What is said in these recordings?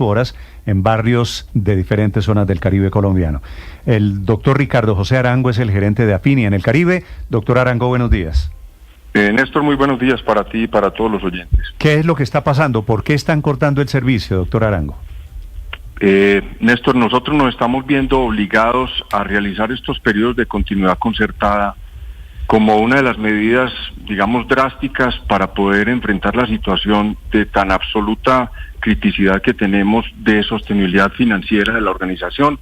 horas en barrios de diferentes zonas del Caribe colombiano. El doctor Ricardo José Arango es el gerente de Afinia en el Caribe. Doctor Arango, buenos días. Néstor, muy buenos días para ti y para todos los oyentes. ¿Qué es lo que está pasando? ¿Por qué están cortando el servicio, doctor Arango? Néstor, nosotros nos estamos viendo obligados a realizar estos periodos de continuidad concertada como una de las medidas, digamos, drásticas para poder enfrentar la situación de tan absoluta criticidad que tenemos de sostenibilidad financiera de la organización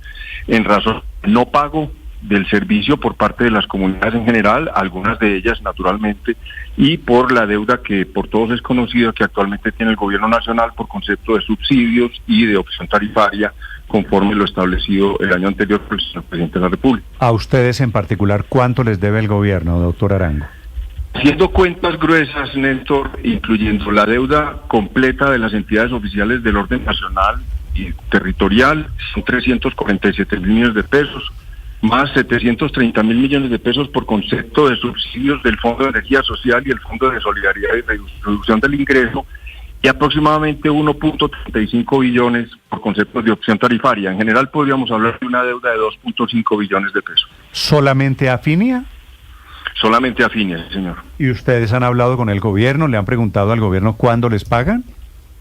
en razón del no pago del servicio por parte de las comunidades en general, algunas de ellas naturalmente, y por la deuda que por todos es conocida que actualmente tiene el gobierno nacional por concepto de subsidios y de opción tarifaria conforme lo establecido el año anterior por el señor presidente de la República. A ustedes en particular, ¿cuánto les debe el gobierno, doctor Arango? Haciendo cuentas gruesas, Néstor, incluyendo la deuda completa de las entidades oficiales del orden nacional y territorial, son 347 mil millones de pesos, más 730 mil millones de pesos por concepto de subsidios del Fondo de Energía Social y el Fondo de Solidaridad y Reducción del Ingreso, y aproximadamente 1.35 billones por conceptos de opción tarifaria. En general podríamos hablar de una deuda de 2.5 billones de pesos. ¿Solamente Afinia? Solamente Afinia, señor. ¿Y ustedes han hablado con el gobierno? ¿Le han preguntado al gobierno cuándo les pagan?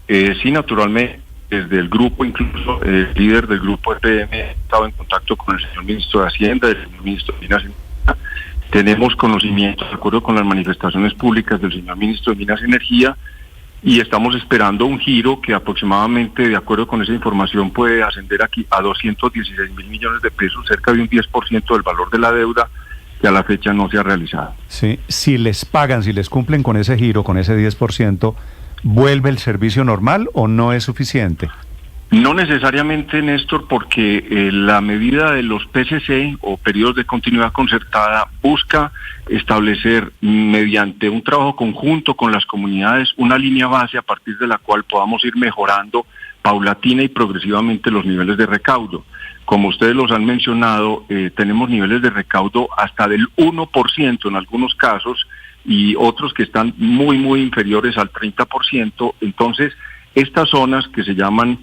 Sí, naturalmente. Desde el grupo, incluso el líder del grupo EPM ha estado en contacto con el señor ministro de Hacienda, el señor ministro de Minas y Energía. Tenemos conocimiento, de acuerdo con las manifestaciones públicas del señor ministro de Minas y Energía, y estamos esperando un giro que aproximadamente, de acuerdo con esa información, puede ascender aquí a 216 mil millones de pesos, cerca de un 10% del valor de la deuda, que a la fecha no se ha realizado. Sí, si les pagan, si les cumplen con ese giro, con ese 10%, ¿vuelve el servicio normal o no es suficiente? No necesariamente, Néstor, porque la medida de los PCC o periodos de continuidad concertada busca establecer mediante un trabajo conjunto con las comunidades una línea base a partir de la cual podamos ir mejorando paulatina y progresivamente los niveles de recaudo. Como ustedes los han mencionado, tenemos niveles de recaudo hasta del 1% en algunos casos y otros que están muy inferiores al 30%. Entonces, estas zonas que se llaman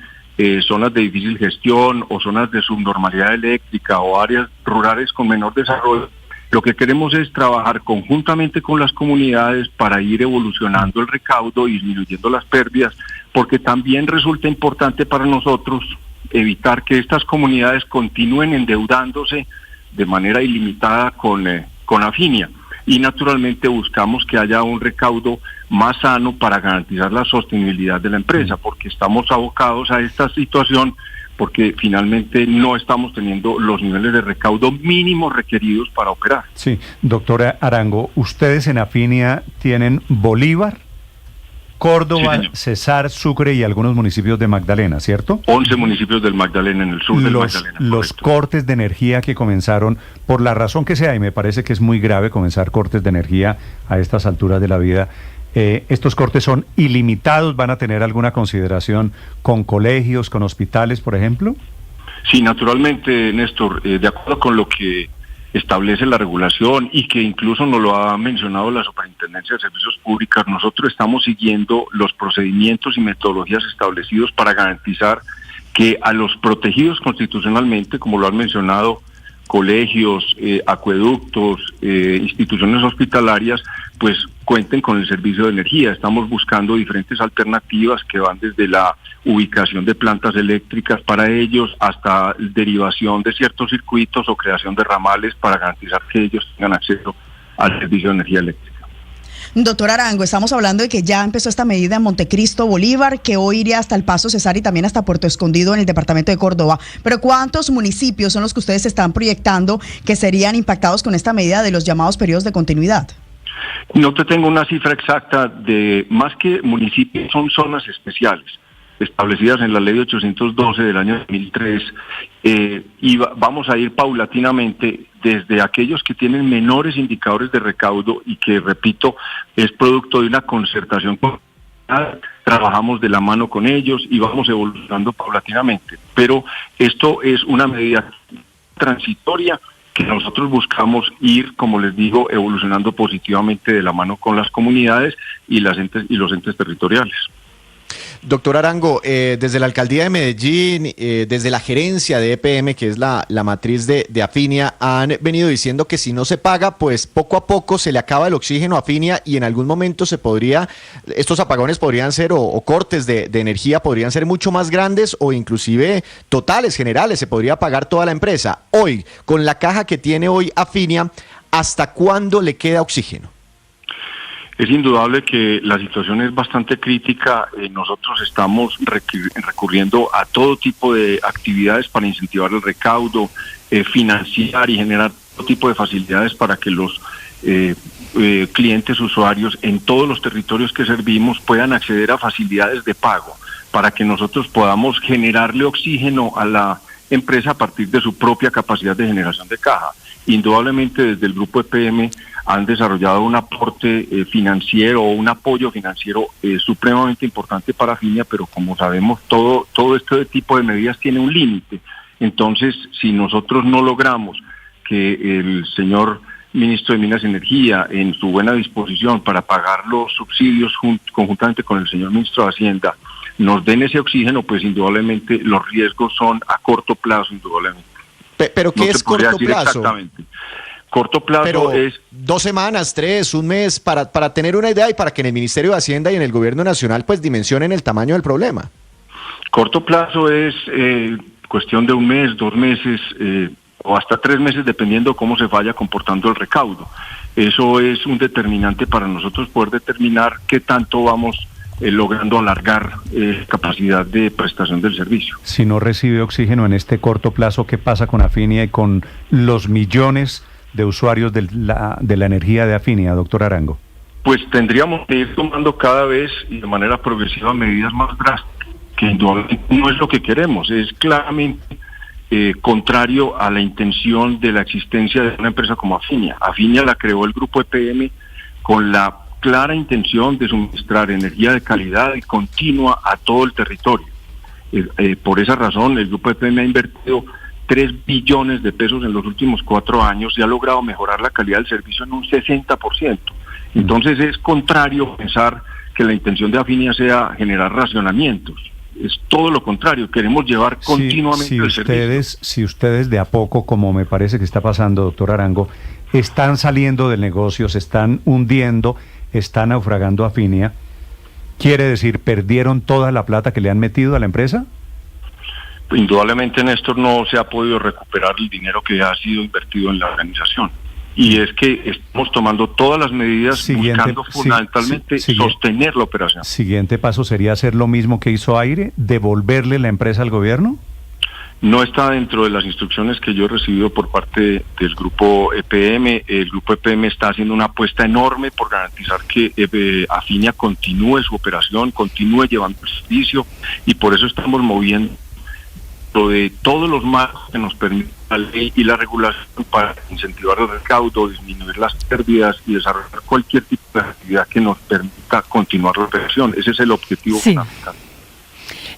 zonas de difícil gestión o zonas de subnormalidad eléctrica o áreas rurales con menor desarrollo, lo que queremos es trabajar conjuntamente con las comunidades para ir evolucionando el recaudo y disminuyendo las pérdidas, porque también resulta importante para nosotros evitar que estas comunidades continúen endeudándose de manera ilimitada con Afinia. Y naturalmente buscamos que haya un recaudo más sano para garantizar la sostenibilidad de la empresa, porque estamos abocados a esta situación, porque finalmente no estamos teniendo los niveles de recaudo mínimos requeridos para operar. Sí, doctora Arango, ustedes en Afinia tienen Bolívar, Córdoba, sí, Cesar, Sucre y algunos municipios de Magdalena, ¿cierto? 11 municipios del Magdalena, en el sur del Magdalena. Los cortes de energía que comenzaron, por la razón que sea, y me parece que es muy grave comenzar cortes de energía a estas alturas de la vida, ¿estos cortes son ilimitados? ¿Van a tener alguna consideración con colegios, con hospitales, por ejemplo? Sí, naturalmente, Néstor, de acuerdo con lo que establece la regulación y que incluso nos lo ha mencionado la Superintendencia de Servicios Públicos, nosotros estamos siguiendo los procedimientos y metodologías establecidos para garantizar que a los protegidos constitucionalmente, como lo han mencionado, colegios, acueductos, instituciones hospitalarias, pues cuenten con el servicio de energía. Estamos buscando diferentes alternativas que van desde la ubicación de plantas eléctricas para ellos hasta derivación de ciertos circuitos o creación de ramales para garantizar que ellos tengan acceso al servicio de energía eléctrica. Doctor Arango, estamos hablando de que ya empezó esta medida en Montecristo, Bolívar, que hoy iría hasta el Paso Cesar y también hasta Puerto Escondido en el departamento de Córdoba. Pero ¿cuántos municipios son los que ustedes están proyectando que serían impactados con esta medida de los llamados periodos de continuidad? No te tengo una cifra exacta de más que municipios, son zonas especiales establecidas en la ley 812 del año 2003 y vamos a ir paulatinamente desde aquellos que tienen menores indicadores de recaudo y que, repito, es producto de una concertación. Trabajamos de la mano con ellos y vamos evolucionando paulatinamente. Pero esto es una medida transitoria que nosotros buscamos ir, como les digo, evolucionando positivamente de la mano con las comunidades y los entes territoriales. Doctor Arango, desde la alcaldía de Medellín, desde la gerencia de EPM, que es la matriz de Afinia, han venido diciendo que si no se paga, pues poco a poco se le acaba el oxígeno a Afinia y en algún momento estos apagones podrían ser, o cortes de energía podrían ser mucho más grandes o inclusive totales, generales, se podría apagar toda la empresa. Hoy, con la caja que tiene hoy Afinia, ¿hasta cuándo le queda oxígeno? Es indudable que la situación es bastante crítica. Nosotros estamos recurriendo a todo tipo de actividades para incentivar el recaudo, financiar y generar todo tipo de facilidades para que los clientes, usuarios en todos los territorios que servimos puedan acceder a facilidades de pago, para que nosotros podamos generarle oxígeno a la empresa a partir de su propia capacidad de generación de caja. Indudablemente desde el grupo EPM han desarrollado un aporte financiero o un apoyo financiero supremamente importante para Afinia, pero como sabemos todo este tipo de medidas tiene un límite. Entonces, si nosotros no logramos que el señor ministro de Minas y Energía, en su buena disposición para pagar los subsidios conjuntamente con el señor ministro de Hacienda, nos den ese oxígeno, pues indudablemente los riesgos son a corto plazo, indudablemente. ¿Pero qué es corto plazo? Exactamente. Corto plazo pero es 2 semanas, 3, un mes, para tener una idea y para que en el Ministerio de Hacienda y en el Gobierno Nacional pues dimensionen el tamaño del problema. Corto plazo es cuestión de un mes, 2 meses o hasta 3 meses, dependiendo cómo se vaya comportando el recaudo. Eso es un determinante para nosotros poder determinar qué tanto vamos logrando alargar capacidad de prestación del servicio. Si no recibe oxígeno en este corto plazo, ¿qué pasa con Afinia y con los millones de usuarios de la energía de Afinia, doctor Arango? Pues tendríamos que ir tomando cada vez y de manera progresiva medidas más drásticas, que indudablemente no es lo que queremos, es claramente contrario a la intención de la existencia de una empresa como Afinia. Afinia la creó el grupo EPM con la clara intención de suministrar energía de calidad y continua a todo el territorio. Por esa razón, el grupo EPM ha invertido 3 billones de pesos en los últimos 4 años y ha logrado mejorar la calidad del servicio en un 60%. Entonces es contrario pensar que la intención de Afinia sea generar racionamientos. Es todo lo contrario, queremos llevar continuamente el servicio. Si ustedes de a poco, como me parece que está pasando, doctor Arango, están saliendo del negocio, se están hundiendo, están naufragando Afinia, ¿quiere decir perdieron toda la plata que le han metido a la empresa? Indudablemente, Néstor, no se ha podido recuperar el dinero que ha sido invertido en la organización. Y es que estamos tomando todas las medidas buscando fundamentalmente sostener la operación. Siguiente paso sería hacer lo mismo que hizo Aire, devolverle la empresa al gobierno. No está dentro de las instrucciones que yo he recibido por parte del grupo EPM. El grupo EPM está haciendo una apuesta enorme por garantizar que Afinia continúe su operación, continúe llevando el servicio, y por eso estamos moviendo de todos los marcos que nos permite la ley y la regulación para incentivar el recaudo, disminuir las pérdidas y desarrollar cualquier tipo de actividad que nos permita continuar la operación. Ese es el objetivo fundamental.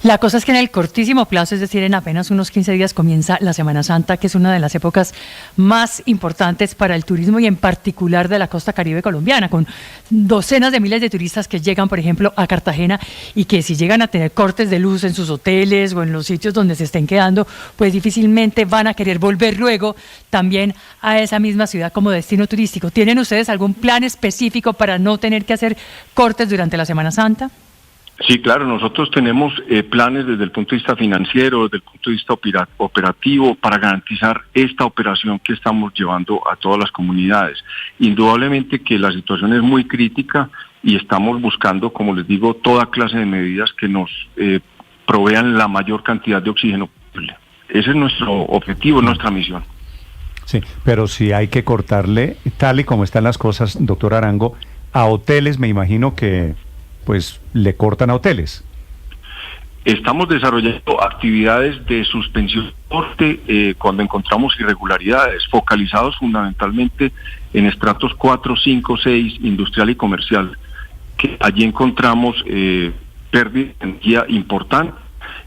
La cosa es que en el cortísimo plazo, es decir, en apenas unos 15 días, comienza la Semana Santa, que es una de las épocas más importantes para el turismo y en particular de la costa caribe colombiana, con docenas de miles de turistas que llegan, por ejemplo, a Cartagena, y que si llegan a tener cortes de luz en sus hoteles o en los sitios donde se estén quedando, pues difícilmente van a querer volver luego también a esa misma ciudad como destino turístico. ¿Tienen ustedes algún plan específico para no tener que hacer cortes durante la Semana Santa? Sí, claro, nosotros tenemos planes desde el punto de vista financiero, desde el punto de vista operativo, para garantizar esta operación que estamos llevando a todas las comunidades. Indudablemente que la situación es muy crítica y estamos buscando, como les digo, toda clase de medidas que nos provean la mayor cantidad de oxígeno posible. Ese es nuestro objetivo, nuestra misión. Sí, pero si hay que cortarle, tal y como están las cosas, doctor Arango, a hoteles, me imagino que pues le cortan a hoteles. Estamos desarrollando actividades de suspensión de corte cuando encontramos irregularidades, focalizados fundamentalmente en estratos 4, 5, 6, industrial y comercial, que allí encontramos pérdida de energía importante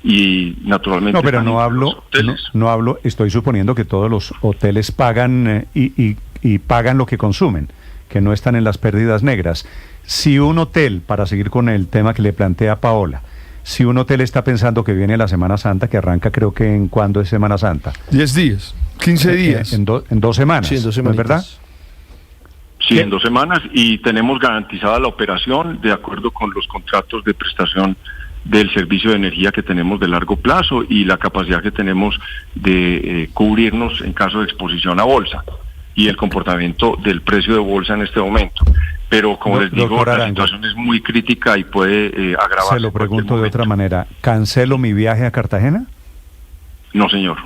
y naturalmente... No, pero no hablo, estoy suponiendo que todos los hoteles pagan y pagan lo que consumen, que no están en las pérdidas negras. Si un hotel, para seguir con el tema que le plantea Paola, si un hotel está pensando que viene la Semana Santa, que arranca creo que en cuándo es Semana Santa. 10 días, 15 días. En 2 semanas, Sí, en 2 ¿no es verdad? semanitas. Sí, ¿Qué? en 2 semanas, y tenemos garantizada la operación de acuerdo con los contratos de prestación del servicio de energía que tenemos de largo plazo y la capacidad que tenemos de cubrirnos en caso de exposición a bolsa y el comportamiento del precio de bolsa en este momento. Pero como les digo, Doctor la Arango, situación es muy crítica y puede agravarse. se lo en cualquier pregunto de momento. otra manera. ¿Cancelo mi viaje a Cartagena? No, señor.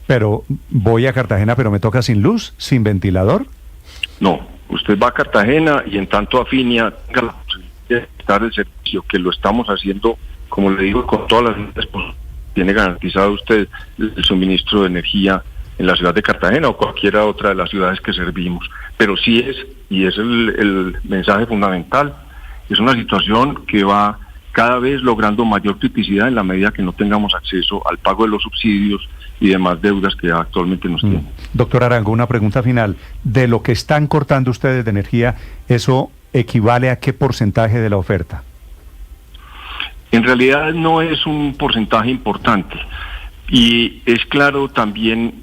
Pero voy a Cartagena, pero me toca sin luz, sin ventilador. No, usted va a Cartagena y en tanto Afinia tenga la posibilidad de prestar el servicio, que lo estamos haciendo, como le digo, con todas las líneas, pues, tiene garantizado usted el suministro de energía en la ciudad de Cartagena o cualquiera otra de las ciudades que servimos. Pero sí es, y es el mensaje fundamental, es una situación que va cada vez logrando mayor criticidad en la medida que no tengamos acceso al pago de los subsidios y demás deudas que actualmente nos tienen. Doctor Arango, una pregunta final. De lo que están cortando ustedes de energía, ¿eso equivale a qué porcentaje de la oferta? En realidad no es un porcentaje importante y es claro también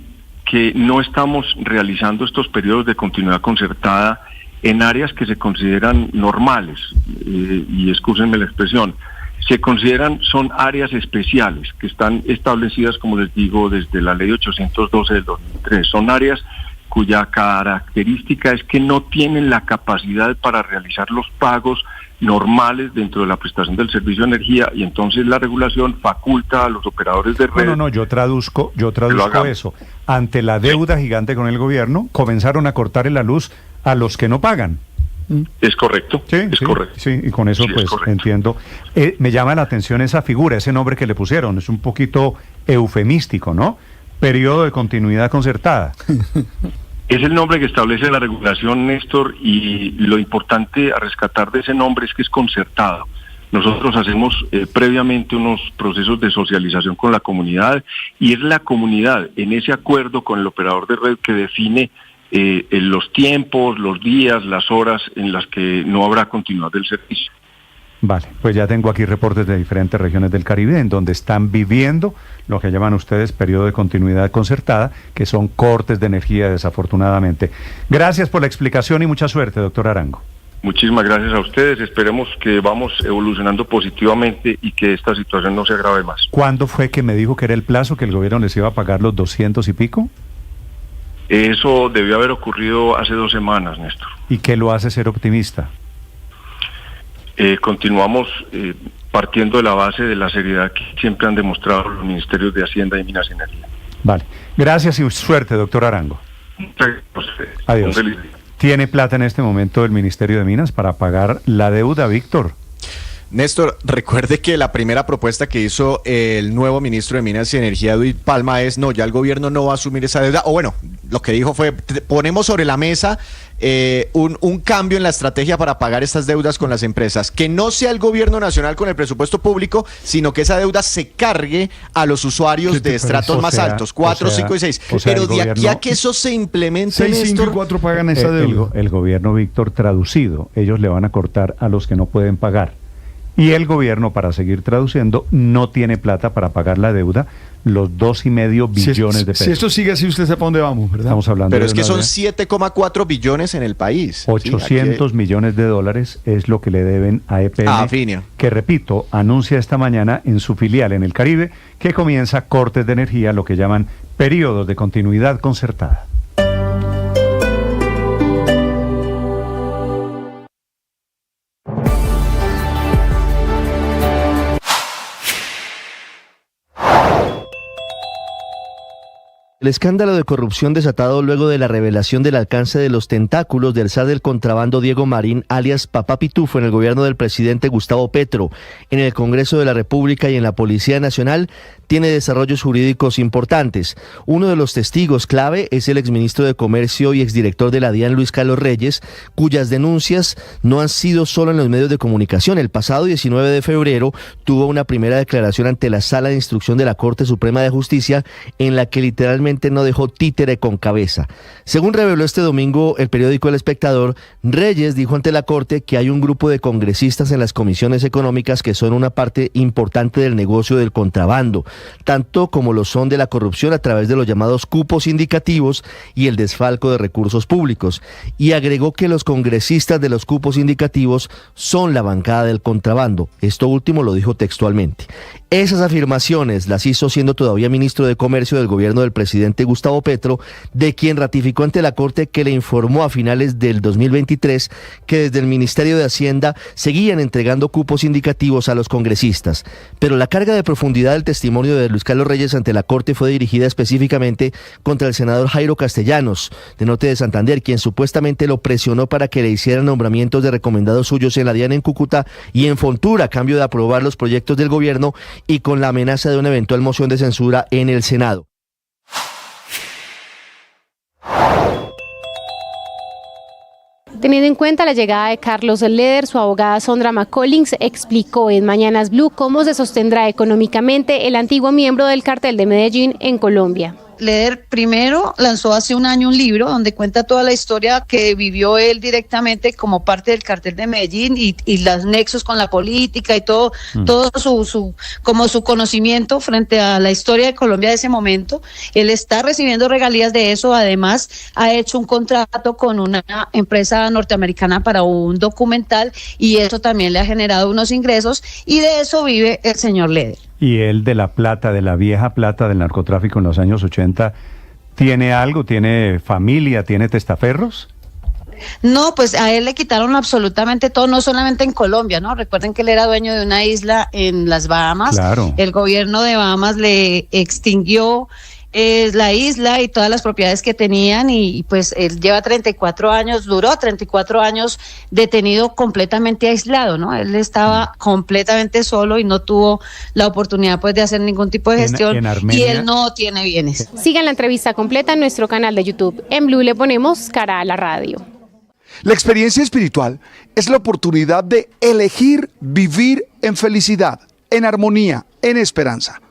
que no estamos realizando estos periodos de continuidad concertada en áreas que se consideran normales, y excúsenme la expresión, son áreas especiales que están establecidas, como les digo, desde la ley 812 del 2003. Son áreas cuya característica es que no tienen la capacidad para realizar los pagos normales dentro de la prestación del servicio de energía, y entonces la regulación faculta a los operadores de red. No, yo traduzco eso. Ante la deuda gigante con el gobierno, comenzaron a cortarle la luz a los que no pagan. Es correcto, correcto. Sí, y con eso Sí, pues entiendo. Me llama la atención esa figura, ese nombre que le pusieron, es un poquito eufemístico, ¿no? Periodo de continuidad concertada. Es el nombre que establece la regulación, Néstor, y lo importante a rescatar de ese nombre es que es concertado. Nosotros hacemos previamente unos procesos de socialización con la comunidad, y es la comunidad en ese acuerdo con el operador de red que define los tiempos, los días, las horas en las que no habrá continuidad del servicio. Vale, pues ya tengo aquí reportes de diferentes regiones del Caribe en donde están viviendo lo que llaman ustedes periodo de continuidad concertada, que son cortes de energía, desafortunadamente. Gracias por la explicación y mucha suerte, doctor Arango. Muchísimas gracias a ustedes. Esperemos que vamos evolucionando positivamente y que esta situación no se agrave más. ¿Cuándo fue que me dijo que era el plazo que el gobierno les iba a pagar los 200 y pico? Eso debió haber ocurrido hace 2 semanas, Néstor. ¿Y qué lo hace ser optimista? Continuamos partiendo de la base de la seriedad que siempre han demostrado los ministerios de Hacienda y Minas y Energía. Vale. Gracias y suerte, doctor Arango. Adiós. Un feliz día. ¿Tiene plata en este momento el Ministerio de Minas para pagar la deuda, Víctor? Néstor, recuerde que la primera propuesta que hizo el nuevo ministro de Minas y Energía, Duy Palma, es no, ya el gobierno no va a asumir esa deuda, o bueno, lo que dijo fue, ponemos sobre la mesa un cambio en la estrategia para pagar estas deudas con las empresas, que no sea el gobierno nacional con el presupuesto público, sino que esa deuda se cargue a los usuarios de estratos más altos, 4, 5 y 6. Pero de aquí a que eso se implemente, 6, 5 y Néstor, 4 pagan esa deuda. El gobierno, Víctor, traducido, ellos le van a cortar a los que no pueden pagar. Y el gobierno, para seguir traduciendo, no tiene plata para pagar la deuda, los 2,5 billones de pesos. Si esto sigue así, usted sabe para dónde vamos, ¿verdad? Estamos hablando pero de es que una son deuda. 7,4 billones en el país. 800 millones de dólares es lo que le deben a EPM, a Afinia. que repito, anuncia esta mañana en su filial en el Caribe que comienza cortes de energía, lo que llaman periodos de continuidad concertada. El escándalo de corrupción desatado luego de la revelación del alcance de los tentáculos del zar del contrabando Diego Marín, alias Papá Pitufo, en el gobierno del presidente Gustavo Petro, en el Congreso de la República y en la Policía Nacional, tiene desarrollos jurídicos importantes. Uno de los testigos clave es el exministro de Comercio y exdirector de la DIAN, Luis Carlos Reyes, cuyas denuncias no han sido solo en los medios de comunicación. El pasado 19 de febrero tuvo una primera declaración ante la Sala de Instrucción de la Corte Suprema de Justicia, en la que literalmente finalmente no dejó títere con cabeza. Según reveló este domingo el periódico El Espectador, Reyes dijo ante la Corte que hay un grupo de congresistas en las comisiones económicas que son una parte importante del negocio del contrabando, tanto como lo son de la corrupción a través de los llamados cupos indicativos y el desfalco de recursos públicos, y agregó que los congresistas de los cupos indicativos son la bancada del contrabando. Esto último lo dijo textualmente. Esas afirmaciones las hizo siendo todavía ministro de Comercio del gobierno del presidente Gustavo Petro, de quien ratificó ante la Corte que le informó a finales del 2023 que desde el Ministerio de Hacienda seguían entregando cupos indicativos a los congresistas. Pero la carga de profundidad del testimonio de Luis Carlos Reyes ante la Corte fue dirigida específicamente contra el senador Jairo Castellanos, de Norte de Santander, quien supuestamente lo presionó para que le hicieran nombramientos de recomendados suyos en la DIAN en Cúcuta y en Fontura a cambio de aprobar los proyectos del gobierno, y con la amenaza de una eventual moción de censura en el Senado. Teniendo en cuenta la llegada de Carlos Leder, su abogada Sondra McCollins explicó en Mañanas Blue cómo se sostendrá económicamente el antiguo miembro del Cartel de Medellín en Colombia. Leder primero lanzó hace un año un libro donde cuenta toda la historia que vivió él directamente como parte del Cartel de Medellín y los nexos con la política y todo su conocimiento frente a la historia de Colombia de ese momento. Él está recibiendo regalías de eso, además ha hecho un contrato con una empresa norteamericana para un documental y eso también le ha generado unos ingresos y de eso vive el señor Leder. Y él de la plata, de la vieja plata del narcotráfico en los años 80, ¿tiene algo? ¿Tiene familia? ¿Tiene testaferros? No, pues a él le quitaron absolutamente todo, no solamente en Colombia, ¿no? Recuerden que él era dueño de una isla en las Bahamas. Claro. El gobierno de Bahamas le extinguió la isla y todas las propiedades que tenían y pues él lleva 34 años, duró 34 años detenido completamente aislado, ¿no? Él estaba completamente solo y no tuvo la oportunidad pues de hacer ningún tipo de gestión en Armenia, y él no tiene bienes. Sigan la entrevista completa en nuestro canal de YouTube. En Blue le ponemos cara a la radio. La experiencia espiritual es la oportunidad de elegir vivir en felicidad, en armonía, en esperanza.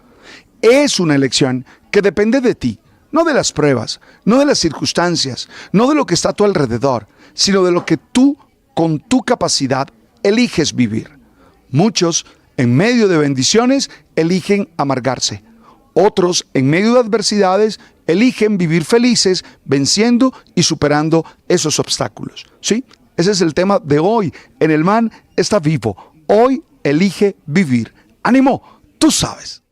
Es una elección que depende de ti, no de las pruebas, no de las circunstancias, no de lo que está a tu alrededor, sino de lo que tú, con tu capacidad, eliges vivir. Muchos, en medio de bendiciones, eligen amargarse. Otros, en medio de adversidades, eligen vivir felices, venciendo y superando esos obstáculos. ¿Sí? Ese es el tema de hoy. En el Man está vivo. Hoy elige vivir. ¡Ánimo! Tú sabes.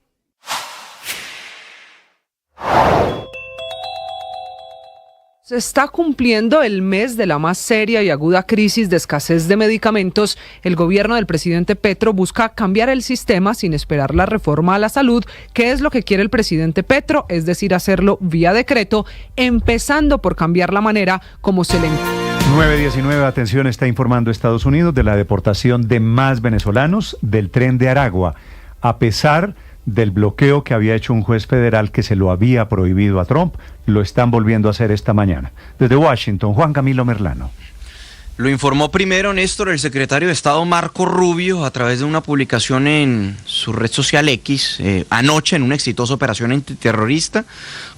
Se está cumpliendo el mes de la más seria y aguda crisis de escasez de medicamentos. El gobierno del presidente Petro busca cambiar el sistema sin esperar la reforma a la salud, que es lo que quiere el presidente Petro, es decir, hacerlo vía decreto, empezando por cambiar la manera como se le... 9:19, atención, está informando Estados Unidos de la deportación de más venezolanos del tren de Aragua, a pesar del bloqueo que había hecho un juez federal que se lo había prohibido a Trump. Lo están volviendo a hacer esta mañana. Desde Washington, Juan Camilo Merlano. Lo informó primero, Néstor, el secretario de Estado Marco Rubio a través de una publicación en su red social X anoche en una exitosa operación antiterrorista.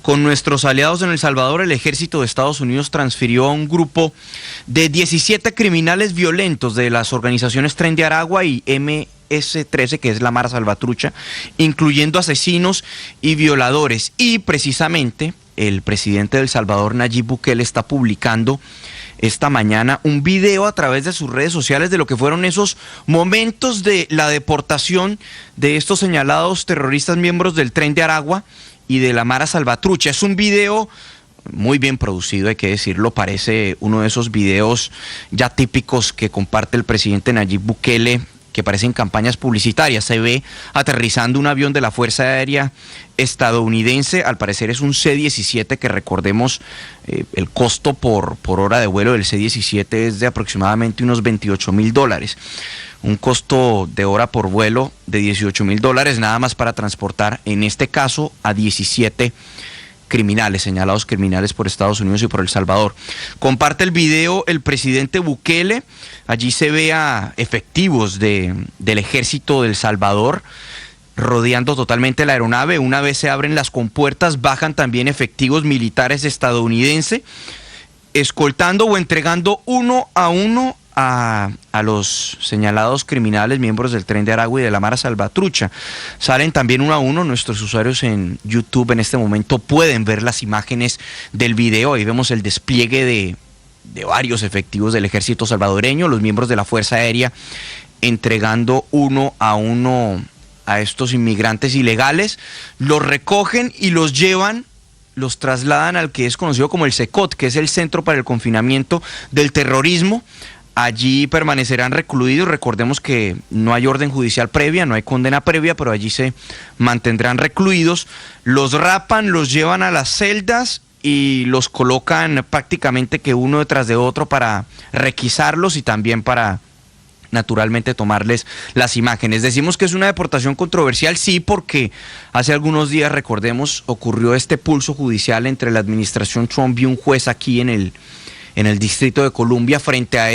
Con nuestros aliados en El Salvador, el ejército de Estados Unidos transfirió a un grupo de 17 criminales violentos de las organizaciones Tren de Aragua y MS-13, que es la Mara Salvatrucha, incluyendo asesinos y violadores. Y precisamente el presidente de El Salvador, Nayib Bukele, está publicando esta mañana un video a través de sus redes sociales de lo que fueron esos momentos de la deportación de estos señalados terroristas miembros del Tren de Aragua y de la Mara Salvatrucha. Es un video muy bien producido, hay que decirlo, parece uno de esos videos ya típicos que comparte el presidente Nayib Bukele, que parecen campañas publicitarias. Se ve aterrizando un avión de la Fuerza Aérea estadounidense, al parecer es un C-17, que recordemos el costo por hora de vuelo del C-17 es de aproximadamente unos $28,000. Un costo de hora por vuelo de $18,000 nada más para transportar, en este caso, a 17 criminales, señalados criminales por Estados Unidos y por El Salvador. Comparte el video el presidente Bukele. Allí se ve a efectivos del ejército de El Salvador rodeando totalmente la aeronave. Una vez se abren las compuertas, bajan también efectivos militares estadounidenses, escoltando o entregando uno a uno a los señalados criminales, miembros del Tren de Aragua y de la Mara Salvatrucha. Salen también uno a uno. Nuestros usuarios en YouTube en este momento pueden ver las imágenes del video. Ahí vemos el despliegue de varios efectivos del ejército salvadoreño, los miembros de la Fuerza Aérea, entregando uno a estos inmigrantes ilegales. Los recogen y los llevan, los trasladan al que es conocido como el CECOT, que es el Centro para el Confinamiento del Terrorismo. Allí permanecerán recluidos. Recordemos que no hay orden judicial previa, no hay condena previa, pero allí se mantendrán recluidos. Los rapan, los llevan a las celdas y los colocan prácticamente que uno detrás de otro para requisarlos y también para, naturalmente, tomarles las imágenes. Decimos que es una deportación controversial, sí, porque hace algunos días, recordemos, ocurrió este pulso judicial entre la administración Trump y un juez aquí en el Distrito de Columbia frente a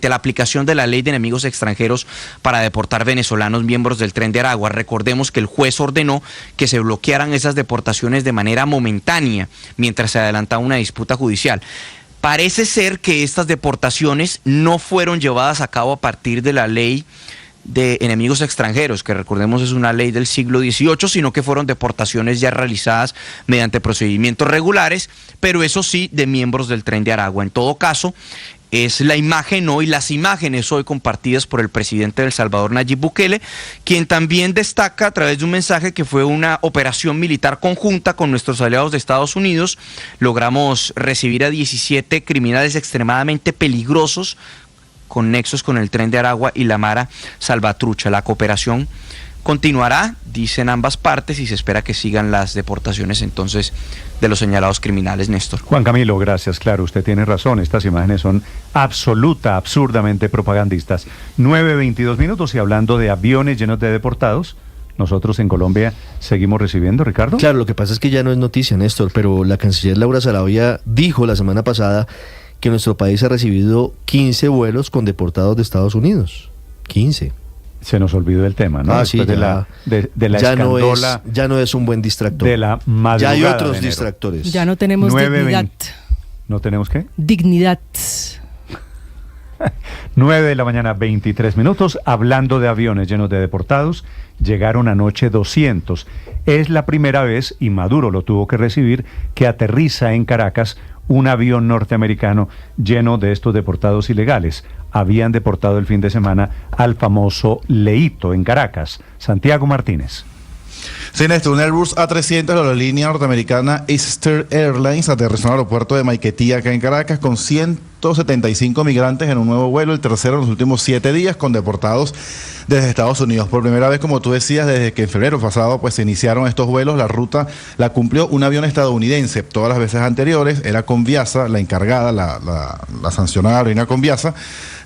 la aplicación de la ley de enemigos extranjeros para deportar venezolanos miembros del Tren de Aragua. Recordemos que el juez ordenó que se bloquearan esas deportaciones de manera momentánea mientras se adelantaba una disputa judicial. Parece ser que estas deportaciones no fueron llevadas a cabo a partir de la ley de enemigos extranjeros, que recordemos es una ley del siglo XVIII, sino que fueron deportaciones ya realizadas mediante procedimientos regulares, pero eso sí, de miembros del Tren de Aragua. En todo caso, es la imagen hoy, las imágenes hoy compartidas por el presidente de El Salvador, Nayib Bukele, quien también destaca a través de un mensaje que fue una operación militar conjunta con nuestros aliados de Estados Unidos. Logramos recibir a 17 criminales extremadamente peligrosos con nexos con el Tren de Aragua y la Mara Salvatrucha. La cooperación continuará, dicen ambas partes, y se espera que sigan las deportaciones entonces de los señalados criminales, Néstor. Juan Camilo, gracias. Claro, usted tiene razón. Estas imágenes son absurdamente propagandistas. 9:22 minutos, y hablando de aviones llenos de deportados, nosotros en Colombia seguimos recibiendo, Ricardo. Claro, lo que pasa es que ya no es noticia, Néstor, pero la canciller Laura Sarabia dijo la semana pasada que nuestro país ha recibido 15 vuelos con deportados de Estados Unidos. 15. Se nos olvidó el tema, ¿no? Sí, de la escandola. Ya no es un buen distractor. De la madrugada. Ya hay otros distractores. Ya no tenemos dignidad. ¿No tenemos qué? Dignidad. 9 de la mañana, 23 minutos. Hablando de aviones llenos de deportados, llegaron anoche 200. Es la primera vez, y Maduro lo tuvo que recibir, que aterriza en Caracas un avión norteamericano lleno de estos deportados ilegales. Habían deportado el fin de semana al famoso Leito en Caracas. Santiago Martínez. Sí, Néstor, un Airbus A300 de la aerolínea norteamericana Eastern Airlines aterrizó en el aeropuerto de Maiquetía, acá en Caracas, con 175 migrantes en un nuevo vuelo, el tercero en los últimos 7 días, con deportados desde Estados Unidos. Por primera vez, como tú decías, desde que en febrero pasado pues se iniciaron estos vuelos, la ruta la cumplió un avión estadounidense. Todas las veces anteriores era Conviasa, la encargada, la sancionada aerolínea Conviasa,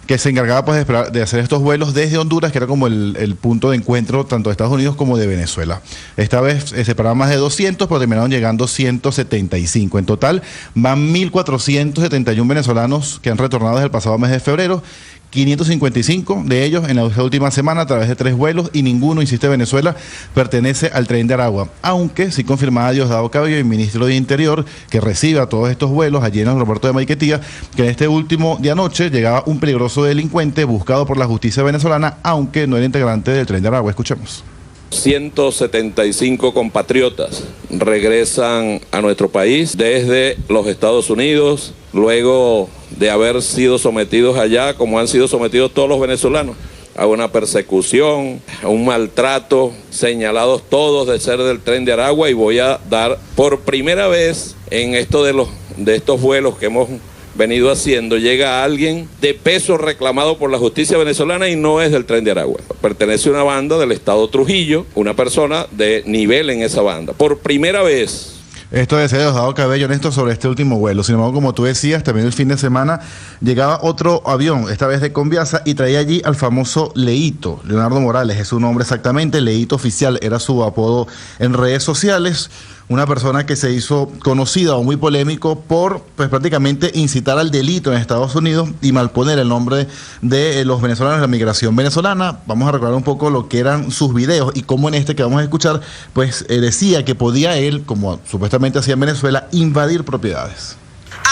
que se encargaba pues de hacer estos vuelos desde Honduras, que era como el punto de encuentro tanto de Estados Unidos como de Venezuela. Esta vez se separaron más de 200, pero terminaron llegando 175. En total van 1.471 venezolanos que han retornado desde el pasado mes de febrero, 555 de ellos en la última semana a través de 3 vuelos, y ninguno, insiste Venezuela, pertenece al Tren de Aragua, aunque sí confirmaba Diosdado Cabello, el ministro de Interior, que recibe a todos estos vuelos allí en el aeropuerto de Maiquetía, que en este último de anoche llegaba un peligroso delincuente buscado por la justicia venezolana, aunque no era integrante del Tren de Aragua. Escuchemos. 175 compatriotas regresan a nuestro país desde los Estados Unidos, luego de haber sido sometidos allá, como han sido sometidos todos los venezolanos, a una persecución, a un maltrato, señalados todos de ser del Tren de Aragua. Y voy a dar por primera vez en esto de estos vuelos que hemos venido haciendo, llega alguien de peso reclamado por la justicia venezolana y no es del Tren de Aragua. Pertenece a una banda del estado Trujillo, una persona de nivel en esa banda. Por primera vez. Esto decía Diosdado Cabello, Néstor, sobre este último vuelo. Sin embargo, como tú decías, también el fin de semana llegaba otro avión, esta vez de Conviasa, y traía allí al famoso Leito. Leonardo Morales es su nombre exactamente, Leito Oficial era su apodo en redes sociales. una persona que se hizo conocida o muy polémico por pues prácticamente incitar al delito en Estados Unidos y malponer el nombre de los venezolanos de la migración venezolana. Vamos a recordar un poco lo que eran sus videos y cómo en este que vamos a escuchar, pues decía que podía él, como supuestamente hacía en Venezuela, invadir propiedades.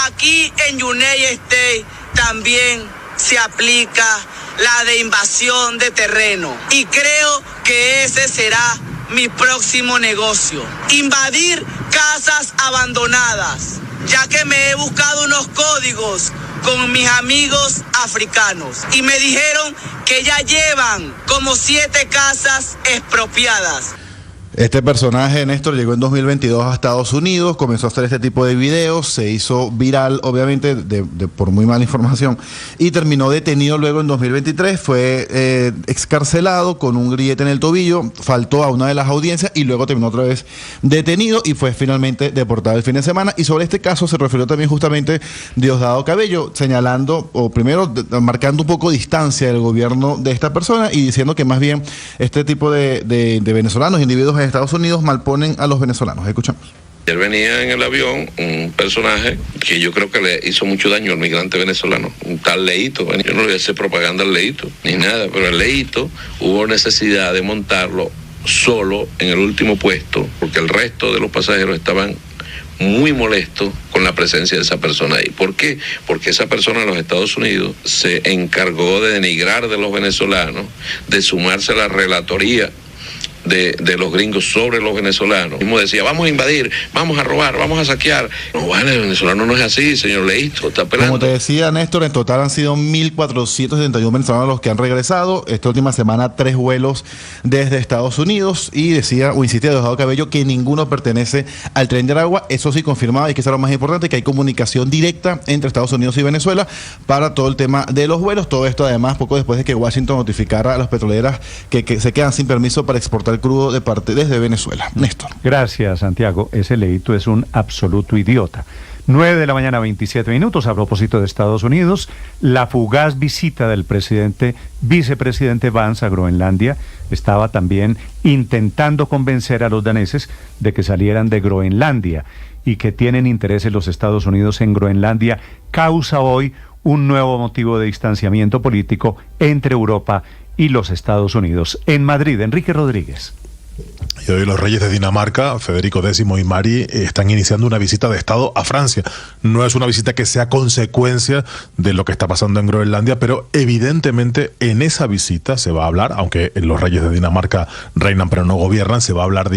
Aquí en United States también se aplica la de invasión de terreno y creo que ese será mi próximo negocio. Invadir casas abandonadas, ya que me he buscado unos códigos con mis amigos africanos y me dijeron que ya llevan como 7 casas expropiadas. Este personaje, Néstor, llegó en 2022 a Estados Unidos, comenzó a hacer este tipo de videos, se hizo viral, obviamente, por muy mala información, y terminó detenido luego en 2023, fue excarcelado con un grillete en el tobillo, faltó a una de las audiencias y luego terminó otra vez detenido y fue finalmente deportado el fin de semana. Y sobre este caso se refirió también justamente Diosdado Cabello, señalando, o primero marcando un poco distancia del gobierno de esta persona y diciendo que más bien este tipo de venezolanos, individuos en Estados Unidos malponen a los venezolanos. Escuchamos. Ayer venía en el avión un personaje que yo creo que le hizo mucho daño al migrante venezolano, un tal Leito. Yo no le voy a hacer propaganda al Leito, ni nada, pero el Leito hubo necesidad de montarlo solo en el último puesto, porque el resto de los pasajeros estaban muy molestos con la presencia de esa persona ahí. ¿Por qué? Porque esa persona en los Estados Unidos se encargó de denigrar de los venezolanos, de sumarse a la relatoría de los gringos sobre los venezolanos. Mismo decía, vamos a invadir, vamos a robar, vamos a saquear. No vale, el venezolano no es así, señor Leito, está pelando. Como te decía, Néstor, en total han sido 1.471 venezolanos los que han regresado. Esta última semana 3 vuelos desde Estados Unidos y decía, o insistía Diosdado Cabello, que ninguno pertenece al Tren de Aragua. Eso sí confirmaba, y que eso es lo más importante, que hay comunicación directa entre Estados Unidos y Venezuela para todo el tema de los vuelos. Todo esto además poco después de que Washington notificara a las petroleras que se quedan sin permiso para exportar crudo de parte desde Venezuela. Néstor. Gracias, Santiago. Ese Leito es un absoluto idiota. 9 de la mañana, 27 minutos. A propósito de Estados Unidos, la fugaz visita del vicepresidente Vance a Groenlandia estaba también intentando convencer a los daneses de que salieran de Groenlandia y que tienen intereses los Estados Unidos en Groenlandia, causa hoy un nuevo motivo de distanciamiento político entre Europa y los Estados Unidos. En Madrid, Enrique Rodríguez. Y hoy los reyes de Dinamarca, Federico X y Mari, están iniciando una visita de Estado a Francia. No es una visita que sea consecuencia de lo que está pasando en Groenlandia, pero evidentemente en esa visita se va a hablar, aunque los reyes de Dinamarca reinan pero no gobiernan, se va a hablar,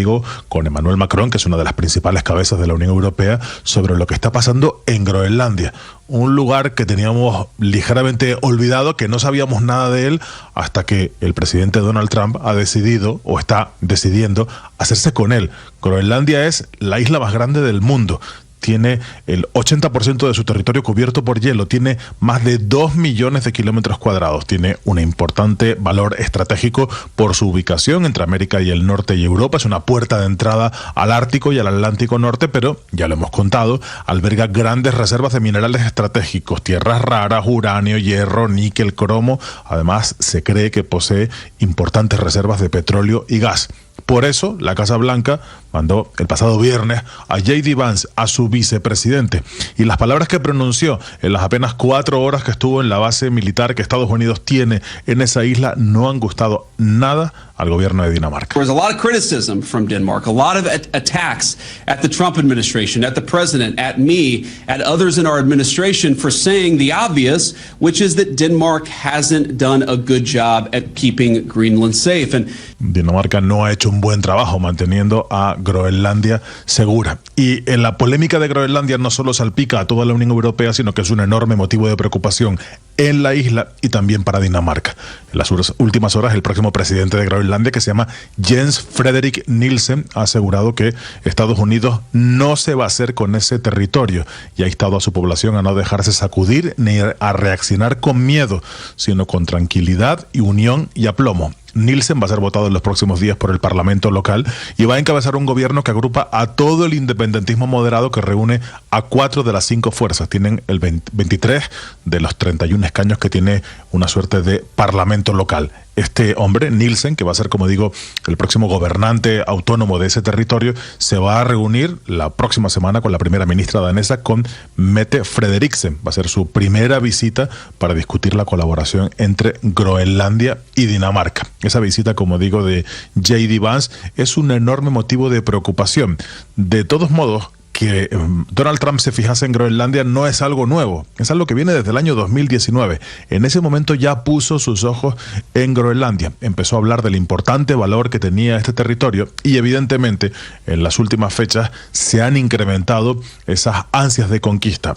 con Emmanuel Macron, que es una de las principales cabezas de la Unión Europea, sobre lo que está pasando en Groenlandia. Un lugar que teníamos ligeramente olvidado, que no sabíamos nada de él, hasta que el presidente Donald Trump ha decidido, o está decidiendo, hacerse con él. Groenlandia es la isla más grande del mundo. Tiene el 80% de su territorio cubierto por hielo, tiene más de 2 millones de kilómetros cuadrados, tiene un importante valor estratégico por su ubicación entre América y el norte y Europa, es una puerta de entrada al Ártico y al Atlántico Norte, pero, ya lo hemos contado, alberga grandes reservas de minerales estratégicos, tierras raras, uranio, hierro, níquel, cromo, además se cree que posee importantes reservas de petróleo y gas. Por eso, la Casa Blanca mandó el pasado viernes a J.D. Vance, a su vicepresidente, y las palabras que pronunció en las apenas 4 horas que estuvo en la base militar que Estados Unidos tiene en esa isla no han gustado nada al gobierno de Dinamarca. There was a lot of criticism from Denmark, a lot of attacks at the Trump administration, at the president, at me, at others in our administration for saying the obvious, which is that Denmark hasn't done a good job at keeping Greenland safe. And Dinamarca no ha hecho un buen trabajo manteniendo a Groenlandia segura. Y en la polémica de Groenlandia no solo salpica a toda la Unión Europea, sino que es un enorme motivo de preocupación en la isla y también para Dinamarca. En las últimas horas, el próximo presidente de Groenlandia, que se llama Jens Frederik Nielsen, ha asegurado que Estados Unidos no se va a hacer con ese territorio y ha instado a su población a no dejarse sacudir ni a reaccionar con miedo, sino con tranquilidad y unión y aplomo. Nielsen va a ser votado en los próximos días por el Parlamento local y va a encabezar un gobierno que agrupa a todo el independentismo moderado, que reúne a 4 de las 5 fuerzas. Tienen el 23 de los 31 escaños que tiene una suerte de parlamento local. este hombre, Nielsen, que va a ser, como digo, el próximo gobernante autónomo de ese territorio, se va a reunir la próxima semana con la primera ministra danesa, con Mette Frederiksen. Va a ser su primera visita para discutir la colaboración entre Groenlandia y Dinamarca. Esa visita, como digo, de J.D. Vance es un enorme motivo de preocupación. De todos modos, que Donald Trump se fijase en Groenlandia no es algo nuevo, es algo que viene desde el año 2019. En ese momento ya puso sus ojos en Groenlandia, empezó a hablar del importante valor que tenía este territorio y evidentemente en las últimas fechas se han incrementado esas ansias de conquista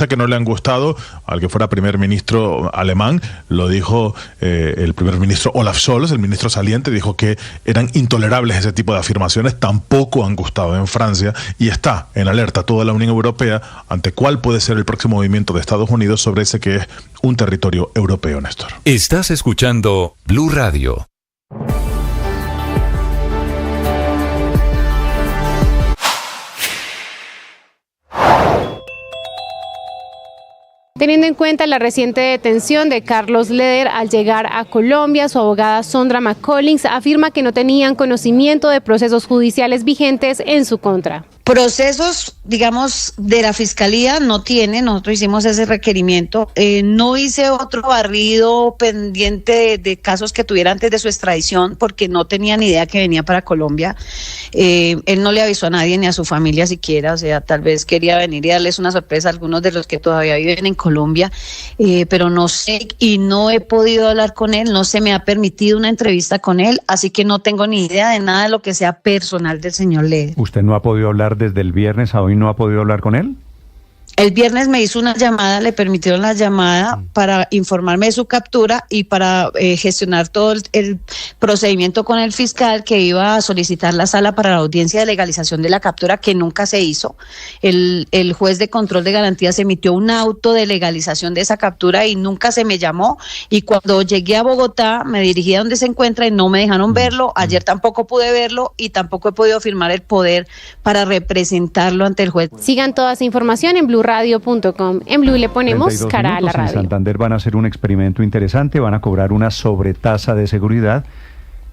que no le han gustado al que fuera primer ministro alemán. Lo dijo el primer ministro Olaf Scholz, el ministro saliente, dijo que eran intolerables ese tipo de afirmaciones, tampoco han gustado en Francia, y está en alerta toda la Unión Europea ante cuál puede ser el próximo movimiento de Estados Unidos sobre ese que es un territorio europeo, Néstor. Estás escuchando Blue Radio. Teniendo en cuenta la reciente detención de Carlos Leder al llegar a Colombia, su abogada Sondra McCollins afirma que no tenían conocimiento de procesos judiciales vigentes en su contra. Procesos, digamos, de la Fiscalía no tiene, nosotros hicimos ese requerimiento, no hice otro barrido pendiente de casos que tuviera antes de su extradición porque no tenía ni idea que venía para Colombia, él no le avisó a nadie ni a su familia siquiera, o sea, tal vez quería venir y darles una sorpresa a algunos de los que todavía viven en Colombia, pero no sé y no he podido hablar con él, no se me ha permitido una entrevista con él, así que no tengo ni idea de nada de lo que sea personal del señor Leder. ¿Usted no ha podido hablar desde el viernes a hoy, no ha podido hablar con él? El viernes me hizo una llamada, le permitieron la llamada para informarme de su captura y para gestionar todo el procedimiento con el fiscal que iba a solicitar la sala para la audiencia de legalización de la captura, que nunca se hizo. El juez de control de garantías emitió un auto de legalización de esa captura y nunca se me llamó. Y cuando llegué a Bogotá me dirigí a donde se encuentra y no me dejaron verlo. Ayer tampoco pude verlo y tampoco he podido firmar el poder para representarlo ante el juez. Sigan toda esa información en bluradio.com. En Blue le ponemos cara a la radio. En Santander van a hacer un experimento interesante, van a cobrar una sobretasa de seguridad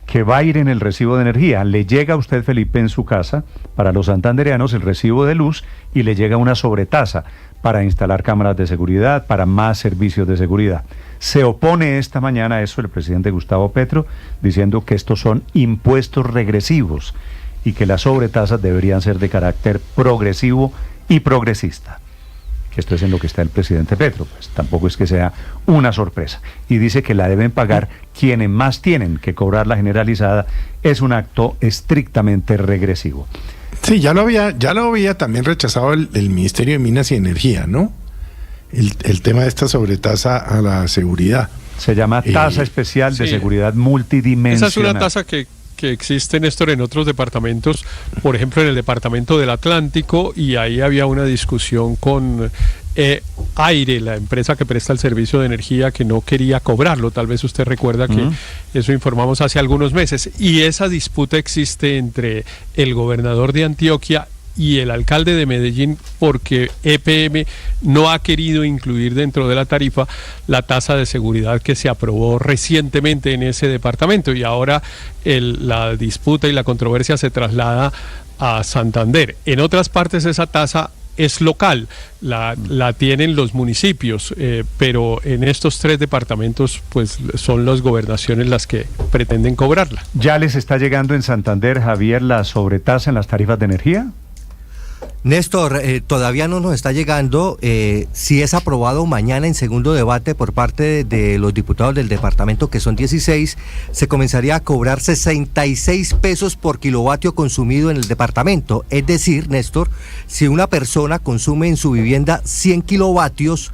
que va a ir en el recibo de energía. Le llega a usted, Felipe, en su casa, para los santandereanos, el recibo de luz y le llega una sobretasa para instalar cámaras de seguridad, para más servicios de seguridad. Se opone esta mañana a eso el presidente Gustavo Petro, diciendo que estos son impuestos regresivos y que las sobretasas deberían ser de carácter progresivo y progresista. Que esto es en lo que está el presidente Petro, pues tampoco es que sea una sorpresa. Y dice que la deben pagar quienes más tienen, que cobrar la generalizada es un acto estrictamente regresivo. Sí, ya lo había también rechazado el Ministerio de Minas y Energía, ¿no? El tema de esta sobretasa a la seguridad. Se llama tasa especial de seguridad multidimensional. Esa es una tasa que existe, Néstor, en otros departamentos, por ejemplo en el departamento del Atlántico, y ahí había una discusión con Aire, la empresa que presta el servicio de energía, que no quería cobrarlo. Tal vez usted recuerda que eso informamos hace algunos meses, y esa disputa existe entre el gobernador de Antioquia y el alcalde de Medellín, porque EPM no ha querido incluir dentro de la tarifa la tasa de seguridad que se aprobó recientemente en ese departamento, y ahora la disputa y la controversia se traslada a Santander. En otras partes esa tasa es local, la tienen los municipios, pero en estos tres departamentos pues son las gobernaciones las que pretenden cobrarla. ¿Ya les está llegando en Santander, Javier, la sobretasa en las tarifas de energía? Néstor, todavía no nos está llegando. Si es aprobado mañana en segundo debate por parte de los diputados del departamento, que son 16, se comenzaría a cobrar 66 pesos por kilovatio consumido en el departamento. Es decir, Néstor, si una persona consume en su vivienda 100 kilovatios